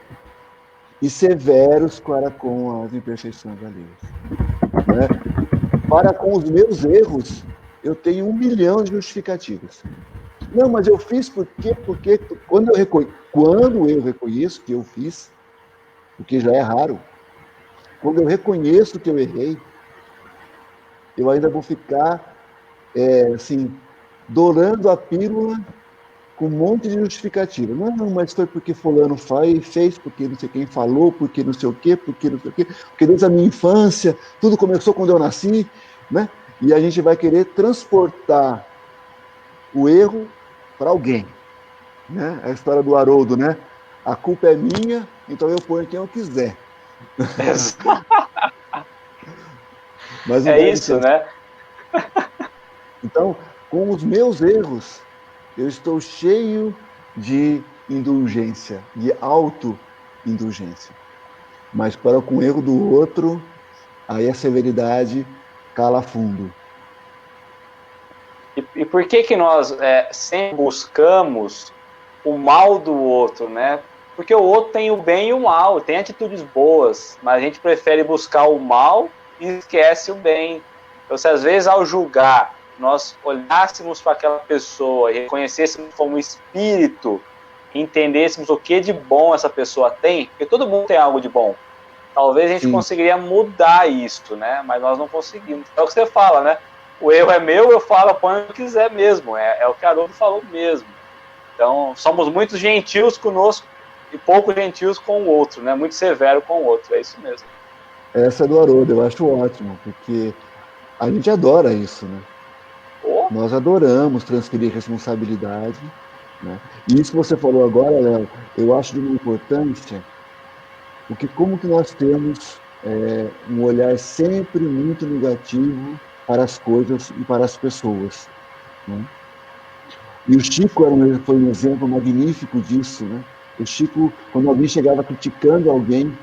e severos para com as imperfeições alheias. Né? Para com os meus erros, eu tenho 1 milhão de justificativas. Não, mas eu fiz porque quando eu reconheço que eu fiz, o que já é raro, quando eu reconheço que eu errei, eu ainda vou ficar assim, dourando a pílula com um monte de justificativa. Não, mas foi porque fulano fez, porque não sei quem falou, porque não sei o quê, porque desde a minha infância, tudo começou quando eu nasci, né? E a gente vai querer transportar o erro para alguém, né? A história do Haroldo, né? A culpa é minha, então eu ponho quem eu quiser. Mas não deve
isso,
ser.
né?
Então, com os meus erros, eu estou cheio de indulgência, de auto-indulgência. Mas para com o erro do outro, aí a severidade cala fundo.
E por que nós sempre buscamos o mal do outro, né? Porque o outro tem o bem e o mal, tem atitudes boas, mas a gente prefere buscar o mal e esquece o bem. Então, se às vezes ao julgar nós olhássemos para aquela pessoa e reconhecêssemos como espírito, entendêssemos o que de bom essa pessoa tem, porque todo mundo tem algo de bom. Talvez a gente conseguiria mudar isso, né? Mas nós não conseguimos. É o que você fala, né? O erro é meu, eu falo, põe o que quiser mesmo. É o que Haroldo falou mesmo. Então, somos muito gentios conosco e pouco gentios com o outro, né? Muito severo com o outro, é isso mesmo.
Essa é do Haroldo, eu acho ótimo, porque a gente adora isso, né? Nós adoramos transferir responsabilidade, né? E isso que você falou agora, Léo, eu acho de uma importância, porque como que nós temos um olhar sempre muito negativo para as coisas e para as pessoas, né? E o Chico foi um exemplo magnífico disso, né? O Chico, quando alguém chegava criticando alguém,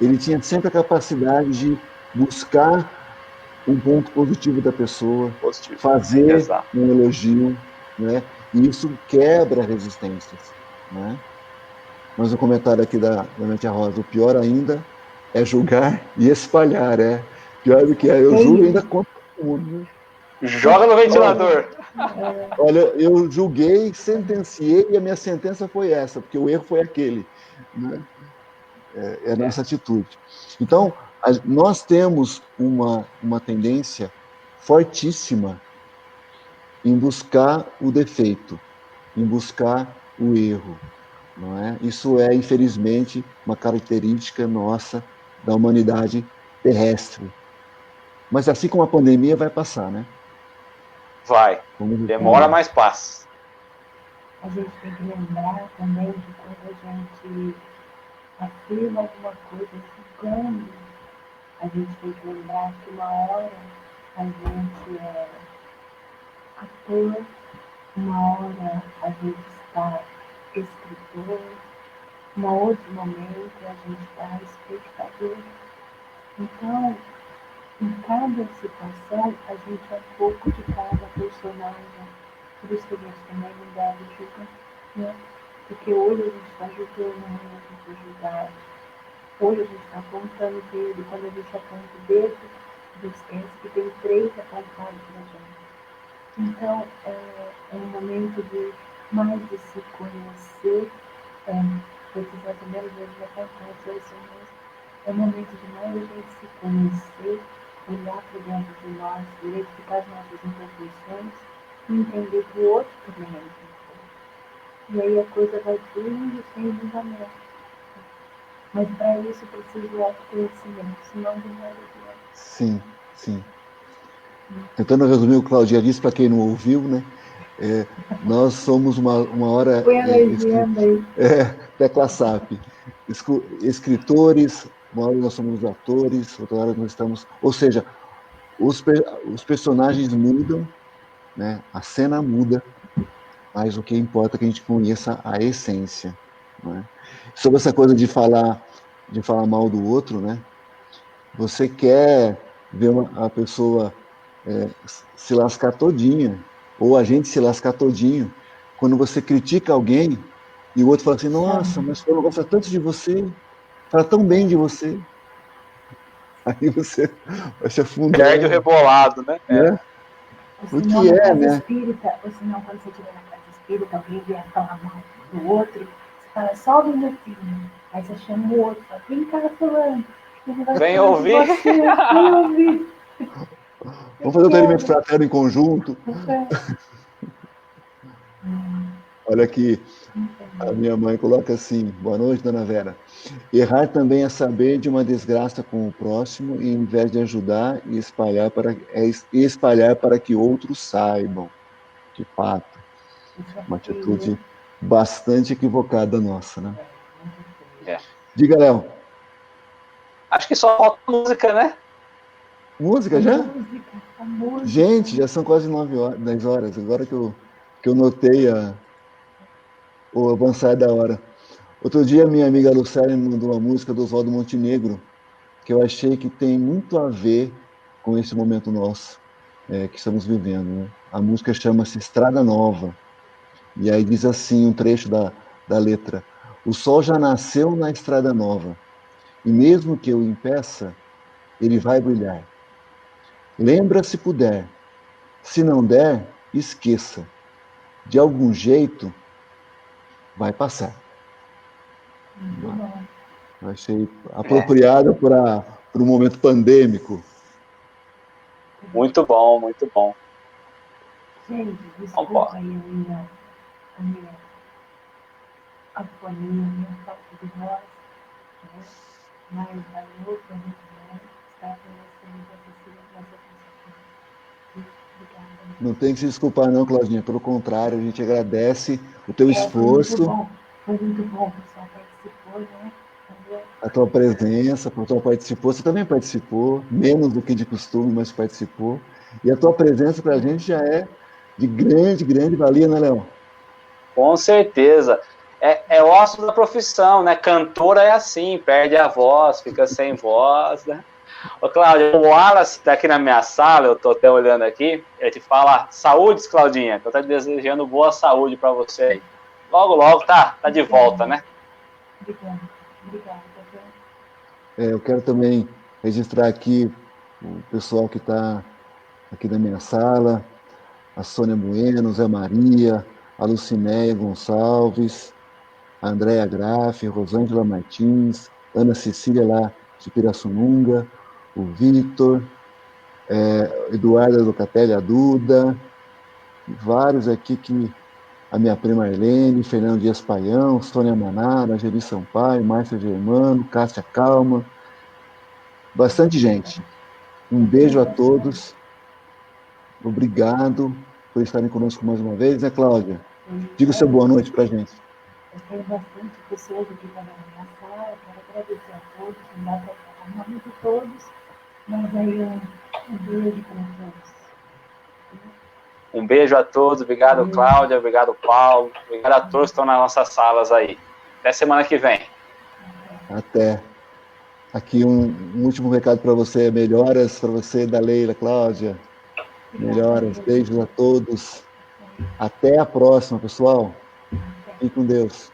ele tinha sempre a capacidade de buscar um ponto positivo da pessoa, fazer um elogio, né? E isso quebra resistências, né? Mas o comentário aqui da Mente Rosa, o pior ainda é julgar e espalhar, pior do que eu julgo ainda contra todo mundo. Né?
Joga no ventilador.
Olha, eu julguei, sentenciei e a minha sentença foi essa, porque o erro foi aquele. Né? É a nossa atitude. Então, nós temos uma tendência fortíssima em buscar o defeito, em buscar o erro. Não é? Isso é, infelizmente, uma característica nossa da humanidade terrestre. Mas assim como a pandemia vai passar, né?
Vai. Demora, mas passa.
A gente tem que lembrar também que quando a gente afirma alguma coisa julgando, a gente tem que lembrar que uma hora a gente é ator, uma hora a gente está escritor, um outro momento a gente está espectador. Então, em cada situação, a gente é um pouco de cada personagem. Por isso que a gente também não deve julgar, né? Porque hoje a gente está julgando, amanhã a gente é julgado. Hoje a gente está apontando o dedo, quando a gente aponta o dedo, a gente esquece que tem 3 apontados para a gente. Então, é um momento de mais de se conhecer, esses mais ou menos vezes já acontece isso mesmo. É um momento de mais a gente se conhecer, olhar para dentro de nós, verificar as nossas imperfeições e entender que o outro também é imperfeito. E aí a coisa vai fluindo sem julgamento. Mas para isso precisa do autoconhecimento, senão não vai adiante.
Sim, sim. Tentando resumir o que Claudia disse, para quem não ouviu, né? Nós somos uma hora...
Põe a legenda aí.
Tecla SAP. Escritores, uma hora nós somos atores, outra hora nós estamos... Ou seja, os personagens mudam, né? A cena muda, mas o que importa é que a gente conheça a essência. Né? Sobre essa coisa de falar mal do outro, né? Você quer ver a pessoa se lascar todinha, ou a gente se lascar todinho, quando você critica alguém e o outro fala assim, nossa, mas eu não gosto tanto de você, fala tão bem de você. Aí você vai se afundando.
Perde o rebolado, né?
Ou senão, na casa espírita, ou senão, quando você estiver na casa espírita, alguém vier falar mal do outro, você fala, só um minutinho. Aí você chama o outro, fala, vem cá, fulano.
Vem ouvir.
Vem ouvir.
Vamos fazer um treinamento fraterno em conjunto. Olha aqui, a minha mãe coloca assim, boa noite, dona Vera. Errar também é saber de uma desgraça com o próximo e, em vez de ajudar, e espalhar para que outros saibam. De fato, uma atitude bastante equivocada nossa, né? Diga, Léo.
Acho que só falta música, né?
Música já?
Música.
Gente, já são quase 10 horas. Agora que eu notei o avançar da hora. Outro dia, minha amiga Lucélia me mandou uma música do Oswaldo Montenegro, que eu achei que tem muito a ver com esse momento nosso que estamos vivendo. Né? A música chama-se Estrada Nova. E aí diz assim, um trecho da letra. O sol já nasceu na Estrada Nova, e mesmo que eu impeça, ele vai brilhar. Lembra se puder. Se não der, esqueça. De algum jeito, vai passar. Eu achei apropriado para o momento pandêmico.
Muito bom, muito bom.
Gente, desculpa aí a minha afonia, minha falta de voz, né? Mas valeu, foi muito bom estar com vocês, assistir a nossa apresentação. Obrigada.
Não tem que se desculpar não, Claudinha, pelo contrário, a gente agradece o teu esforço.
Foi muito bom, o pessoal participou, né?
A tua presença, a tua participou, você também participou, menos do que de costume, mas participou. E a tua presença para a gente já é de grande, grande valia, né, Léo?
Com certeza. É o osso da profissão, né? Cantora é assim, perde a voz, fica sem voz, né? Ô, Cláudia, o Wallace tá aqui na minha sala, eu tô até olhando aqui, ele te fala saúde, Claudinha, que eu tô desejando boa saúde para você aí. Logo, logo, tá de volta, né?
Obrigada.
Eu quero também registrar aqui o pessoal que está aqui na minha sala, a Sônia Bueno, Zé Maria, a Lucinéia Gonçalves, a Andréa Graff, Rosângela Martins, Ana Cecília lá de Pirassununga, o Victor, Eduarda Locatelli, a Duda, vários aqui a minha prima Arlene, Fernando Dias Paião, Sônia Manara, Geri Sampaio, Márcia Germano, Cássia Calma, bastante gente. Um beijo a todos, obrigado por estarem conosco mais uma vez, né, Cláudia? Diga o seu boa noite para a gente.
Eu tenho bastante pessoas aqui na minha sala, quero agradecer a todos, não dá para falar o nome de todos, mas aí um beijo para todos.
Um beijo a todos, obrigado, Cláudia, obrigado, Paulo, obrigado a todos que estão nas nossas salas aí. Até semana que vem.
Até. Aqui um último recado para você, melhoras para você, da Leila, Cláudia. Melhoras, beijos a todos. Até a próxima, pessoal. Fiquem com Deus.